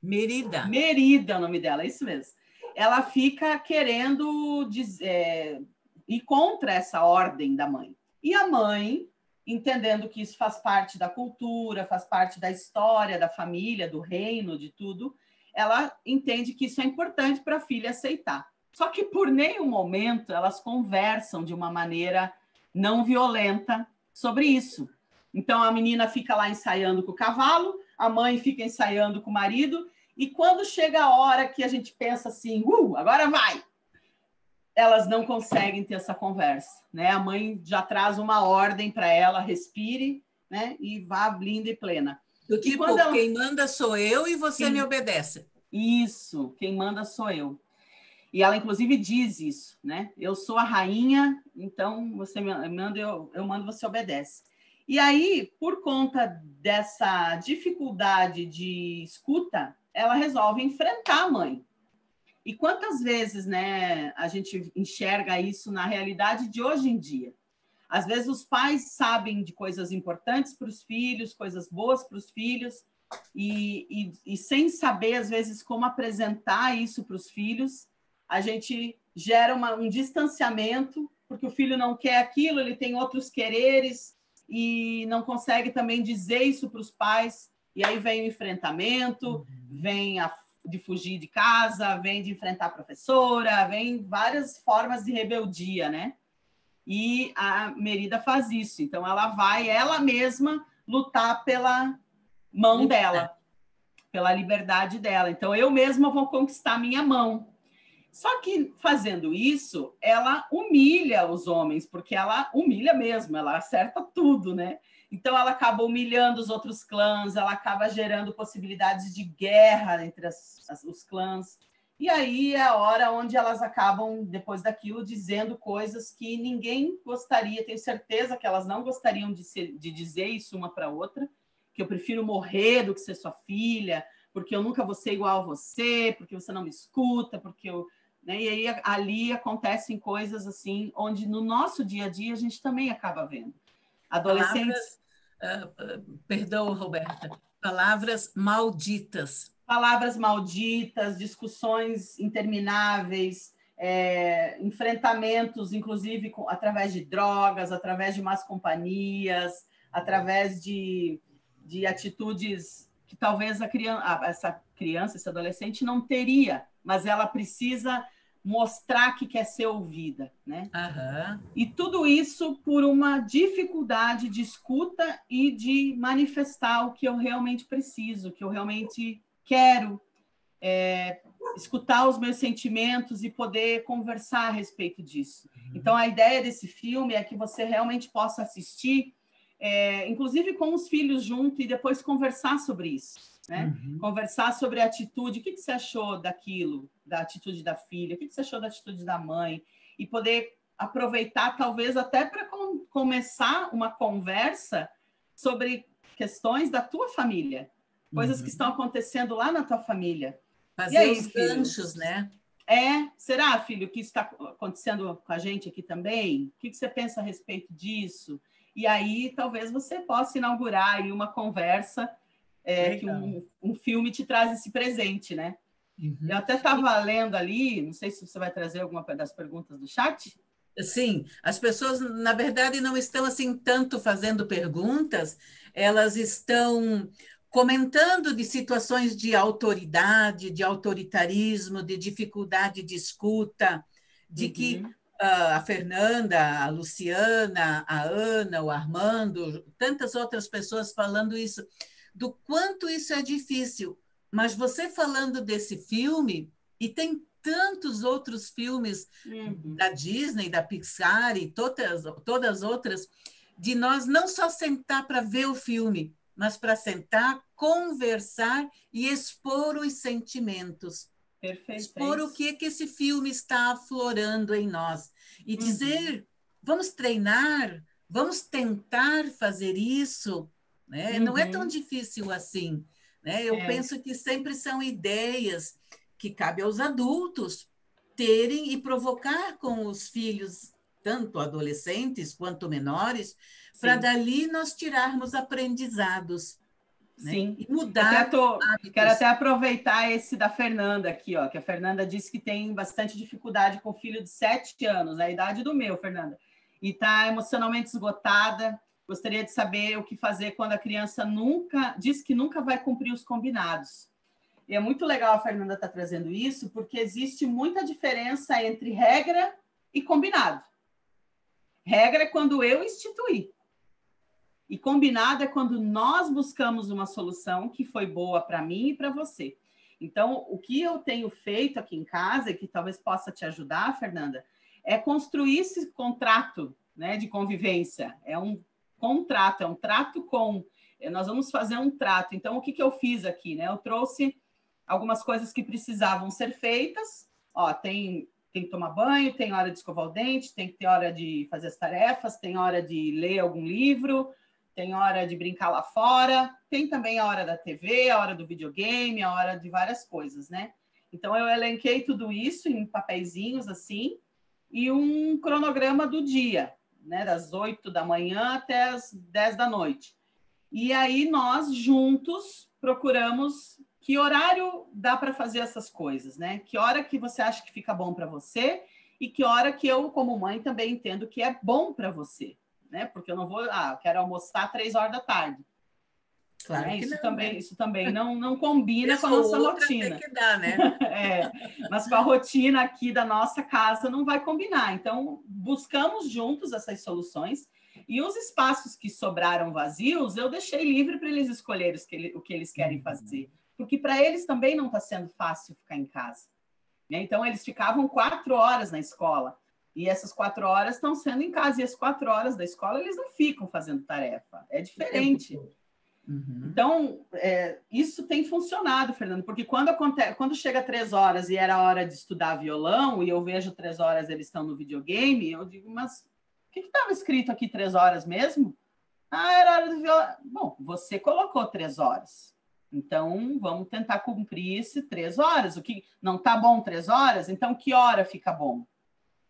Merida é o nome dela, é isso mesmo. Ela fica querendo ir contra essa ordem da mãe. E a mãe, entendendo que isso faz parte da cultura, faz parte da história, da família, do reino, de tudo, ela entende que isso é importante para a filha aceitar. Só que por nenhum momento elas conversam de uma maneira não violenta sobre isso. Então a menina fica lá ensaiando com o cavalo, a mãe fica ensaiando com o marido, e quando chega a hora que a gente pensa assim, agora vai! Elas não conseguem ter essa conversa, né? A mãe já traz uma ordem para ela, respire, né? E vá linda e plena. Do tipo, quem manda sou eu e você me obedece. Isso, quem manda sou eu. E ela, inclusive, diz isso, né? Eu sou a rainha, então você me manda, eu mando, você obedece. E aí, por conta dessa dificuldade de escuta, ela resolve enfrentar a mãe. E quantas vezes, né, a gente enxerga isso na realidade de hoje em dia? Às vezes os pais sabem de coisas importantes para os filhos, coisas boas para os filhos, e sem saber, às vezes, como apresentar isso para os filhos, a gente gera um distanciamento, porque o filho não quer aquilo, ele tem outros quereres, e não consegue também dizer isso para os pais, e aí vem o enfrentamento, vem de fugir de casa, vem de enfrentar a professora, vem várias formas de rebeldia, né? E a Merida faz isso. Então, ela vai, ela mesma, lutar pela mão dela, pela liberdade dela. Então, eu mesma vou conquistar minha mão. Só que, fazendo isso, ela humilha os homens, porque ela humilha mesmo, ela acerta tudo, né? Então, ela acaba humilhando os outros clãs, ela acaba gerando possibilidades de guerra entre os clãs. E aí é a hora onde elas acabam, depois daquilo, dizendo coisas que ninguém gostaria, tenho certeza que elas não gostariam de dizer isso uma para outra, que eu prefiro morrer do que ser sua filha, porque eu nunca vou ser igual a você, porque você não me escuta, porque eu... Né? E aí ali acontecem coisas assim, onde no nosso dia a dia a gente também acaba vendo. Adolescentes... Perdão, Roberta. Palavras malditas. Palavras malditas, discussões intermináveis, enfrentamentos, inclusive, através de drogas, através de más companhias, através de atitudes que talvez essa criança, esse adolescente não teria, mas ela precisa mostrar que quer ser ouvida, né? Uhum. E tudo isso por uma dificuldade de escuta e de manifestar o que eu realmente preciso, o que eu realmente quero, escutar os meus sentimentos e poder conversar a respeito disso. Então, a ideia desse filme é que você realmente possa assistir, inclusive com os filhos junto, e depois conversar sobre isso. Né? Conversar sobre a atitude, o que você achou daquilo, da atitude da filha, o que você achou da atitude da mãe, e poder aproveitar, talvez, até para começar uma conversa sobre questões da tua família, coisas que estão acontecendo lá na tua família. Fazer aí, os ganchos, né? Será, filho, que isso está acontecendo com a gente aqui também? O que você pensa a respeito disso? E aí, talvez você possa inaugurar aí uma conversa que um filme te traz esse presente, né? Eu até estava lendo ali, não sei se você vai trazer alguma das perguntas do chat. Sim, as pessoas, na verdade, não estão assim tanto fazendo perguntas, elas estão comentando de situações de autoridade, de autoritarismo, de dificuldade de escuta, de que a Fernanda, a Luciana, a Ana, o Armando, tantas outras pessoas falando isso, do quanto isso é difícil. Mas você falando desse filme, e tem tantos outros filmes da Disney, da Pixar e todas as outras, de nós não só sentar para ver o filme, mas para sentar, conversar e expor os sentimentos. Perfeito. Expor o que esse filme está aflorando em nós. E dizer, vamos treinar, vamos tentar fazer isso, né? Não é tão difícil assim, né? Eu penso que sempre são ideias que cabe aos adultos terem e provocar com os filhos, tanto adolescentes quanto menores, para dali nós tirarmos aprendizados, sim, né? E mudar hábitos. Quero até aproveitar esse da Fernanda aqui, ó, que a Fernanda disse que tem bastante dificuldade com o filho de 7 anos, a idade do meu, Fernanda, e está emocionalmente esgotada. Gostaria de saber o que fazer quando a criança diz que nunca vai cumprir os combinados. E é muito legal a Fernanda estar trazendo isso, porque existe muita diferença entre regra e combinado. Regra é quando eu instituí. E combinado é quando nós buscamos uma solução que foi boa para mim e para você. Então, o que eu tenho feito aqui em casa, e que talvez possa te ajudar, Fernanda, é construir esse contrato, né, de convivência. É um contrato, é um trato com... Nós vamos fazer um trato. Então, o que eu fiz aqui? Né? Eu trouxe algumas coisas que precisavam ser feitas. Ó, tem que tomar banho, tem hora de escovar o dente, tem que ter hora de fazer as tarefas, tem hora de ler algum livro, tem hora de brincar lá fora, tem também a hora da TV, a hora do videogame, a hora de várias coisas, né? Então, eu elenquei tudo isso em papeizinhos, assim, e um cronograma do dia, né? Das 8 da manhã até as 10 da noite. E aí, nós, juntos, procuramos que horário dá para fazer essas coisas, né? Que hora que você acha que fica bom para você e que hora que eu, como mãe, também entendo que é bom para você. Né? Porque eu não vou, eu quero almoçar 3 horas da tarde. Claro né? que Isso, não, também, né? isso também não combina com a Ou nossa outra rotina. tem que dar, né? Mas com a rotina aqui da nossa casa não vai combinar. Então, buscamos juntos essas soluções e os espaços que sobraram vazios, eu deixei livre para eles escolherem o que eles querem fazer. Porque para eles também não está sendo fácil ficar em casa. Né? Então, eles ficavam 4 horas na escola. E essas 4 horas estão sendo em casa. E as 4 horas da escola, eles não ficam fazendo tarefa. É diferente. Então, isso tem funcionado, Fernando, porque quando chega 3 horas e era hora de estudar violão, e eu vejo 3 horas eles estão no videogame, eu digo, mas o que estava escrito aqui 3 horas mesmo? Ah, era hora do violão. Bom, você colocou 3 horas. Então, vamos tentar cumprir esse 3 horas. O que não está bom 3 horas, então que hora fica bom?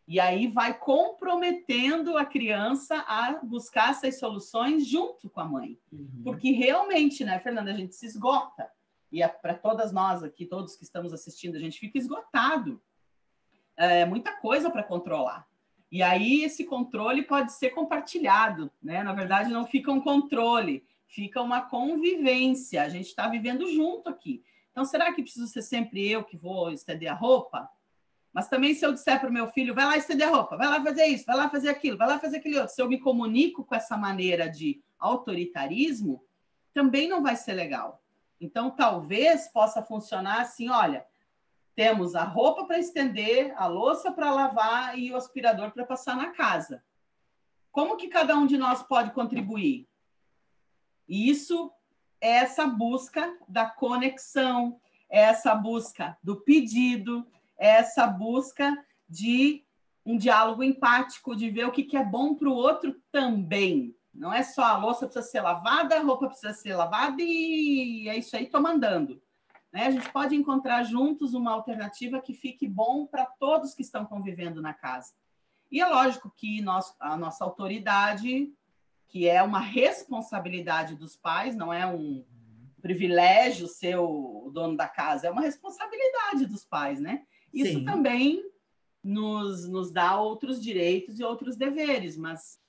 E aí vai comprometendo a criança a buscar essas soluções junto com a mãe. Porque realmente, né, Fernanda, a gente se esgota. E para todas nós aqui, todos que estamos assistindo, a gente fica esgotado. É muita coisa para controlar. E aí esse controle pode ser compartilhado, né? Na verdade, não fica um controle, fica uma convivência. A gente está vivendo junto aqui. Então, será que preciso ser sempre eu que vou estender a roupa? Mas também se eu disser para o meu filho, vai lá estender a roupa, vai lá fazer isso, vai lá fazer aquilo, vai lá fazer aquele outro. Se eu me comunico com essa maneira de autoritarismo, também não vai ser legal. Então, talvez possa funcionar assim, olha, temos a roupa para estender, a louça para lavar e o aspirador para passar na casa. Como que cada um de nós pode contribuir? E isso é essa busca da conexão, é essa busca do pedido, essa busca de um diálogo empático, de ver o que é bom para o outro também. Não é só a louça precisa ser lavada, a roupa precisa ser lavada e é isso aí, estou mandando. Né? A gente pode encontrar juntos uma alternativa que fique bom para todos que estão convivendo na casa. E é lógico que a nossa autoridade, que é uma responsabilidade dos pais, não é um privilégio ser o dono da casa, é uma responsabilidade dos pais, né? Isso Sim. também nos dá outros direitos e outros deveres, mas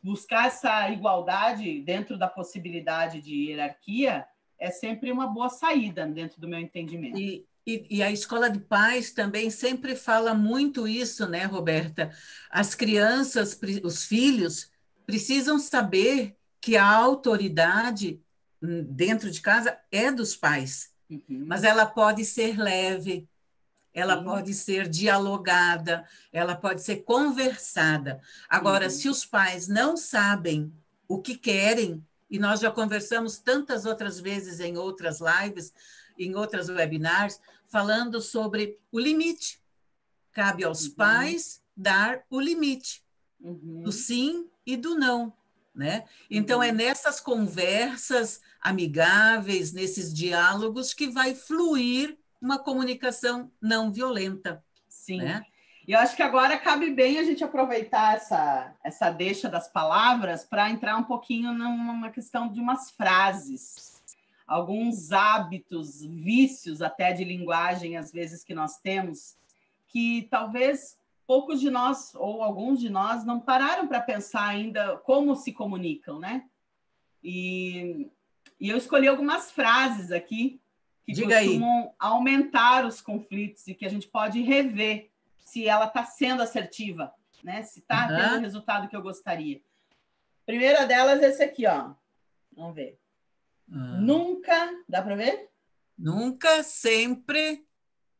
buscar essa igualdade dentro da possibilidade de hierarquia é sempre uma boa saída, dentro do meu entendimento. E a escola de pais também sempre fala muito isso, né, Roberta? As crianças, os filhos, precisam saber que a autoridade dentro de casa é dos pais, mas ela pode ser leve, ela pode ser dialogada, ela pode ser conversada. Agora, se os pais não sabem o que querem, e nós já conversamos tantas outras vezes em outras lives, em outras webinars, falando sobre o limite. Cabe aos pais dar o limite do sim e do não, né? Então, é nessas conversas amigáveis, nesses diálogos, que vai fluir uma comunicação não violenta. Sim. Né? E eu acho que agora cabe bem a gente aproveitar essa deixa das palavras para entrar um pouquinho numa questão de umas frases, alguns hábitos, vícios até de linguagem, às vezes, que nós temos, que talvez poucos de nós, ou alguns de nós, não pararam para pensar ainda como se comunicam, né? E eu escolhi algumas frases aqui que costumam aumentar os conflitos e que a gente pode rever se ela está sendo assertiva, né? Se está tendo o resultado que eu gostaria. Primeira delas é esse aqui, ó. Vamos ver. Nunca, dá para ver? Nunca, sempre,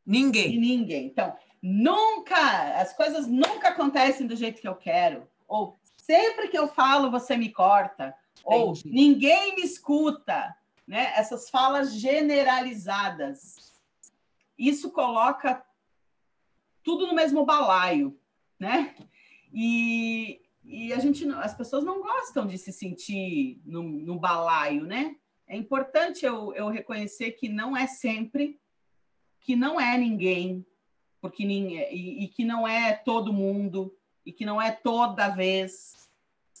ninguém. E ninguém. Então, nunca, as coisas nunca acontecem do jeito que eu quero. Ou sempre que eu falo, você me corta. Ou ninguém me escuta. Né? Essas falas generalizadas. Isso coloca tudo no mesmo balaio, né? E as pessoas não gostam de se sentir no balaio, né? É importante eu reconhecer que não é sempre, que não é ninguém, porque e que não é todo mundo, e que não é toda vez.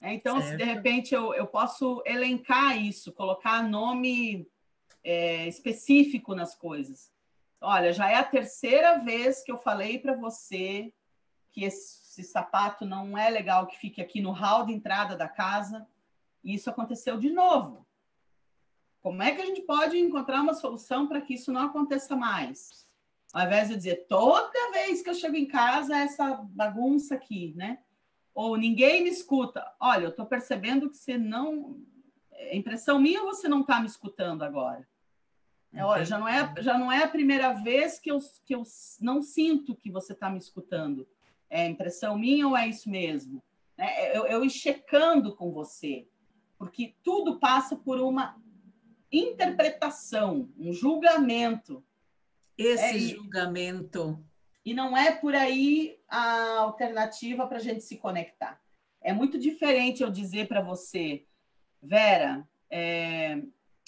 Então, se de repente eu posso elencar isso, colocar nome específico nas coisas. Olha, já é a terceira vez que eu falei para você que esse sapato não é legal que fique aqui no hall de entrada da casa, e isso aconteceu de novo. Como é que a gente pode encontrar uma solução para que isso não aconteça mais? Ao invés de dizer, toda vez que eu chego em casa, essa bagunça aqui, né? Ou ninguém me escuta. Olha, eu estou percebendo que você não... É impressão minha ou você não está me escutando agora? Olha, já não é a primeira vez que eu não sinto que você está me escutando. É impressão minha ou é isso mesmo? Eu ir checando com você, porque tudo passa por uma interpretação, um julgamento. Julgamento. E não é por aí a alternativa para a gente se conectar. É muito diferente eu dizer para você, Vera,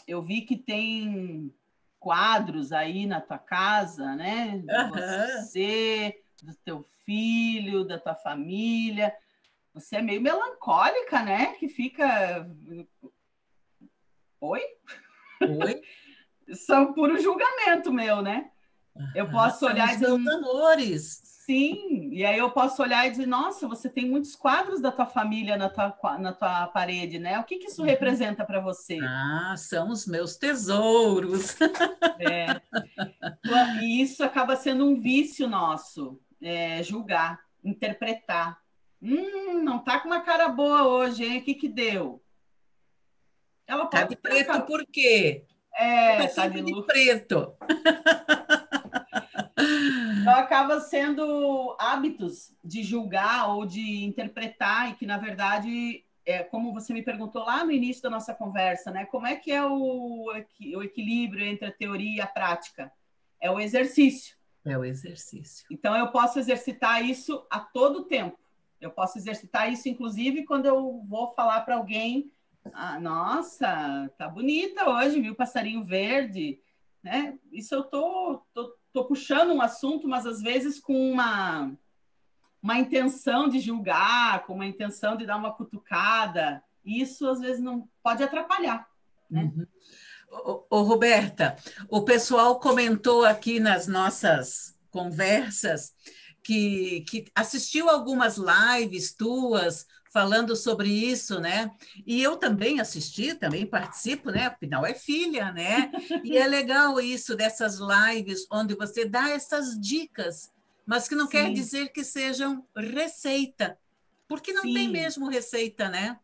eu vi que tem quadros aí na tua casa, né? De você, do teu filho, da tua família. Você é meio melancólica, né? Que fica... Oi? Oi? São puro julgamento meu, né? Eu posso olhar e dizer... Meus amores. Sim, e aí eu posso olhar e dizer, nossa, você tem muitos quadros da tua família na tua parede, né? O que isso representa para você? São os meus tesouros. E isso acaba sendo um vício nosso, julgar, interpretar. Não tá com uma cara boa hoje, hein? O que deu? Ela Tá de preto por quê? Tá sempre de preto. Então, acaba sendo hábitos de julgar ou de interpretar, e que, na verdade, como você me perguntou lá no início da nossa conversa, né? Como é que é o equilíbrio entre a teoria e a prática? É o exercício. É o exercício. Então, eu posso exercitar isso a todo tempo. Eu posso exercitar isso, inclusive, quando eu vou falar para alguém, nossa, tá bonita hoje, viu? Passarinho verde. Né? Isso eu tô puxando um assunto, mas às vezes com uma intenção de julgar, com uma intenção de dar uma cutucada. Isso às vezes não pode atrapalhar. Né? Roberta, o pessoal comentou aqui nas nossas conversas que assistiu algumas lives tuas falando sobre isso, né? E eu também assisti, também participo, né? Afinal, é filha, né? E é legal isso dessas lives onde você dá essas dicas, mas que não Sim. quer dizer que sejam receita, porque não Sim. tem mesmo receita, né?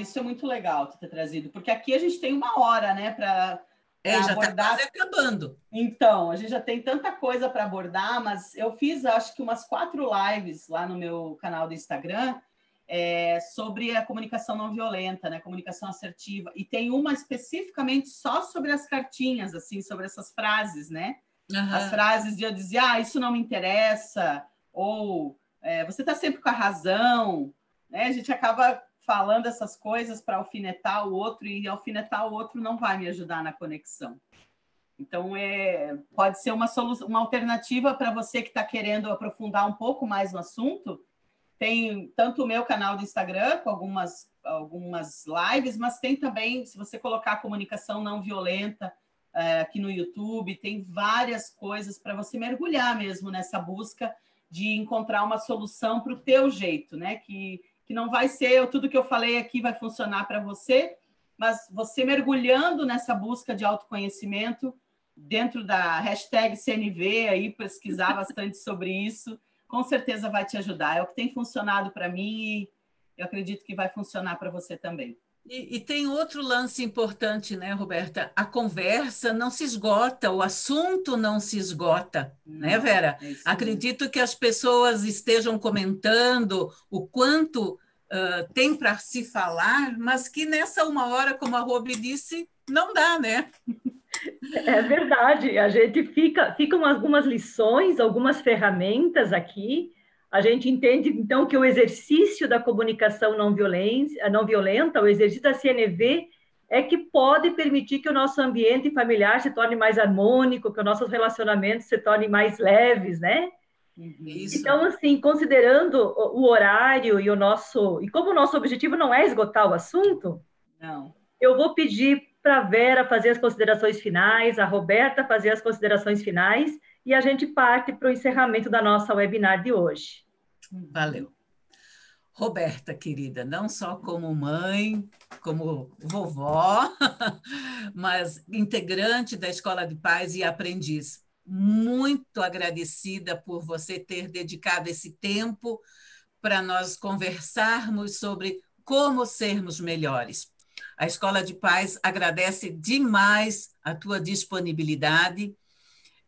Isso é muito legal tu ter trazido, porque aqui a gente tem 1 hora, né, para já abordar. Está quase acabando. Então, a gente já tem tanta coisa para abordar, mas eu fiz, acho que umas 4 lives lá no meu canal do Instagram, sobre a comunicação não violenta, né? Comunicação assertiva. E tem uma especificamente só sobre as cartinhas, assim, sobre essas frases, né? Uhum. As frases de eu dizer, isso não me interessa, ou você está sempre com a razão, né? A gente acaba falando essas coisas para alfinetar o outro, e alfinetar o outro não vai me ajudar na conexão. Então, pode ser uma solução, uma alternativa para você que está querendo aprofundar um pouco mais no assunto. Tem tanto o meu canal do Instagram, com algumas lives, mas tem também, se você colocar comunicação não violenta aqui no YouTube, tem várias coisas para você mergulhar mesmo nessa busca de encontrar uma solução para o teu jeito, né? Que não vai ser tudo que eu falei aqui vai funcionar para você, mas você mergulhando nessa busca de autoconhecimento, dentro da hashtag CNV, aí pesquisar bastante sobre isso, com certeza vai te ajudar. É o que tem funcionado para mim e eu acredito que vai funcionar para você também. E tem outro lance importante, né, Roberta? A conversa não se esgota, o assunto não se esgota, né, Vera? Acredito que as pessoas estejam comentando o quanto tem para se falar, mas que nessa uma hora, como a Robi disse, não dá, né? É verdade, a gente ficam algumas lições, algumas ferramentas aqui. A gente entende, então, que o exercício da comunicação não violenta, o exercício da CNV, é que pode permitir que o nosso ambiente familiar se torne mais harmônico, que os nossos relacionamentos se tornem mais leves, né? Isso. Então, assim, considerando o horário e como o nosso objetivo não é esgotar o assunto, não. Eu vou pedir para a Vera fazer as considerações finais, a Roberta fazer as considerações finais, e a gente parte para o encerramento da nossa webinar de hoje. Valeu. Roberta, querida, não só como mãe, como vovó, mas integrante da Escola de Paz e aprendiz. Muito agradecida por você ter dedicado esse tempo para nós conversarmos sobre como sermos melhores. A Escola de Paz agradece demais a tua disponibilidade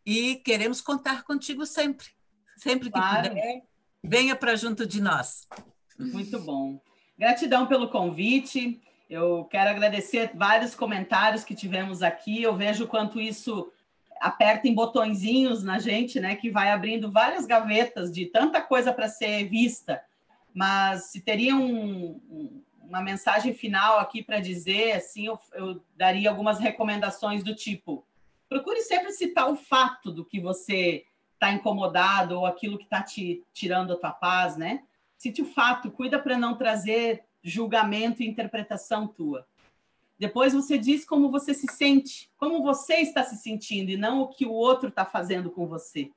e queremos contar contigo sempre. Sempre que puder, venha para junto de nós. Muito bom. Gratidão pelo convite. Eu quero agradecer vários comentários que tivemos aqui. Eu vejo o quanto isso aperta em botõezinhos na gente, né? Que vai abrindo várias gavetas de tanta coisa para ser vista. Mas se teria uma mensagem final aqui para dizer, assim, eu daria algumas recomendações do tipo: procure sempre citar o fato do que você está incomodado ou aquilo que está te tirando a tua paz, né? Cite o fato, cuida para não trazer julgamento e interpretação tua. Depois você diz como você se sente, como você está se sentindo e não o que o outro está fazendo com você.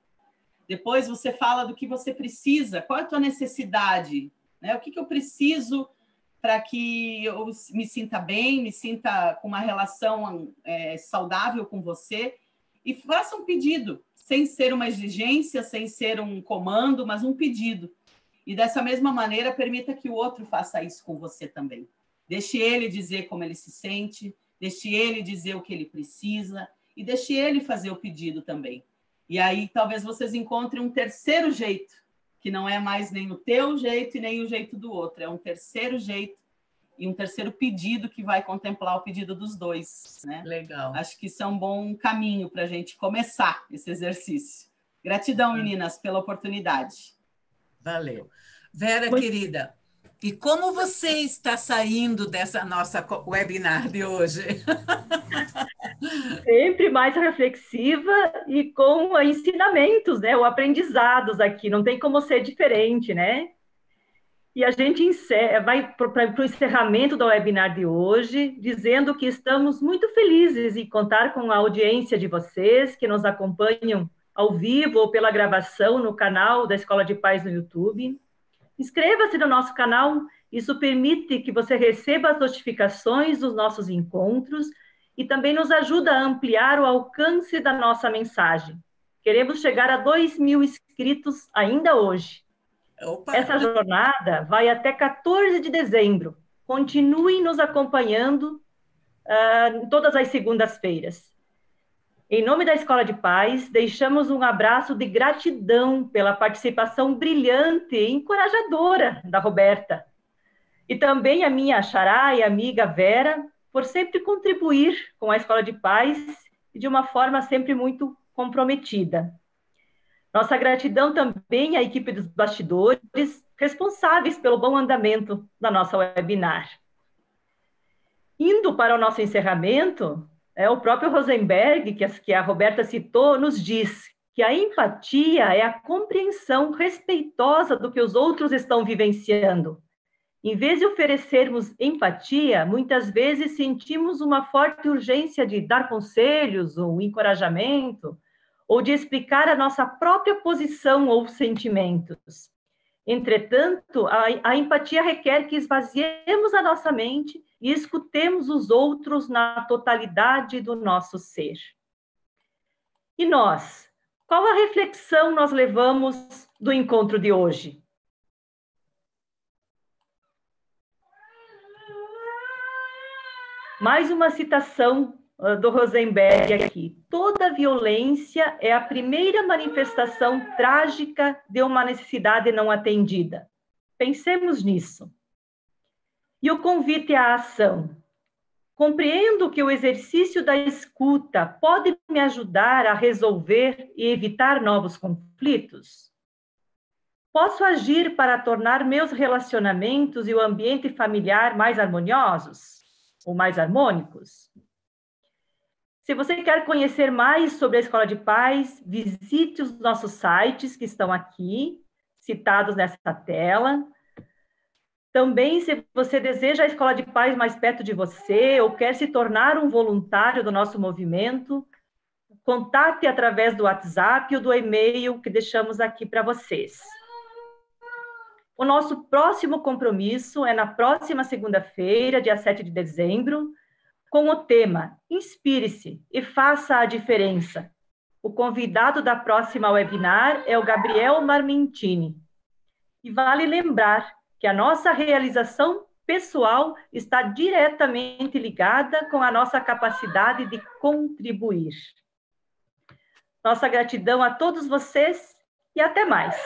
Depois você fala do que você precisa, qual é a tua necessidade, né? O que eu preciso para que eu me sinta bem, me sinta com uma relação saudável com você, e faça um pedido, sem ser uma exigência, sem ser um comando, mas um pedido. E dessa mesma maneira, permita que o outro faça isso com você também. Deixe ele dizer como ele se sente, deixe ele dizer o que ele precisa e deixe ele fazer o pedido também. E aí talvez vocês encontrem um terceiro jeito, que não é mais nem o teu jeito e nem o jeito do outro, é um terceiro jeito e um terceiro pedido que vai contemplar o pedido dos dois, né? Legal. Acho que isso é um bom caminho para a gente começar esse exercício. Gratidão, meninas, pela oportunidade. Valeu. Vera, querida, e como você está saindo dessa nossa webinar de hoje? Sempre mais reflexiva e com ensinamentos, né? Ou aprendizados aqui, não tem como ser diferente, né? E a gente vai para o encerramento do webinar de hoje, dizendo que estamos muito felizes em contar com a audiência de vocês que nos acompanham ao vivo ou pela gravação no canal da Escola de Paz no YouTube. Inscreva-se no nosso canal, isso permite que você receba as notificações dos nossos encontros e também nos ajuda a ampliar o alcance da nossa mensagem. Queremos chegar a 2.000 inscritos ainda hoje. Opa. Essa jornada vai até 14 de dezembro. Continuem nos acompanhando todas as segundas-feiras. Em nome da Escola de Paz, deixamos um abraço de gratidão pela participação brilhante e encorajadora da Roberta. E também a minha xará e amiga Vera, por sempre contribuir com a Escola de Paz de uma forma sempre muito comprometida. Nossa gratidão também à equipe dos bastidores, responsáveis pelo bom andamento da nossa webinar. Indo para o nosso encerramento, o próprio Rosenberg, que a Roberta citou, nos diz que a empatia é a compreensão respeitosa do que os outros estão vivenciando. Em vez de oferecermos empatia, muitas vezes sentimos uma forte urgência de dar conselhos ou encorajamento, ou de explicar a nossa própria posição ou sentimentos. Entretanto, a empatia requer que esvaziemos a nossa mente e escutemos os outros na totalidade do nosso ser. E nós? Qual a reflexão nós levamos do encontro de hoje? Mais uma citação do Rosenberg aqui. Toda violência é a primeira manifestação trágica de uma necessidade não atendida. Pensemos nisso. E o convite à ação. Compreendo que o exercício da escuta pode me ajudar a resolver e evitar novos conflitos? Posso agir para tornar meus relacionamentos e o ambiente familiar mais harmoniosos ou mais harmônicos? Se você quer conhecer mais sobre a Escola de Paz, visite os nossos sites que estão aqui, citados nessa tela. Também, se você deseja a Escola de Paz mais perto de você ou quer se tornar um voluntário do nosso movimento, contate através do WhatsApp ou do e-mail que deixamos aqui para vocês. O nosso próximo compromisso é na próxima segunda-feira, dia 7 de dezembro, com o tema Inspire-se e faça a diferença. O convidado da próxima webinar é o Gabriel Marmentini. E vale lembrar que a nossa realização pessoal está diretamente ligada com a nossa capacidade de contribuir. Nossa gratidão a todos vocês e até mais.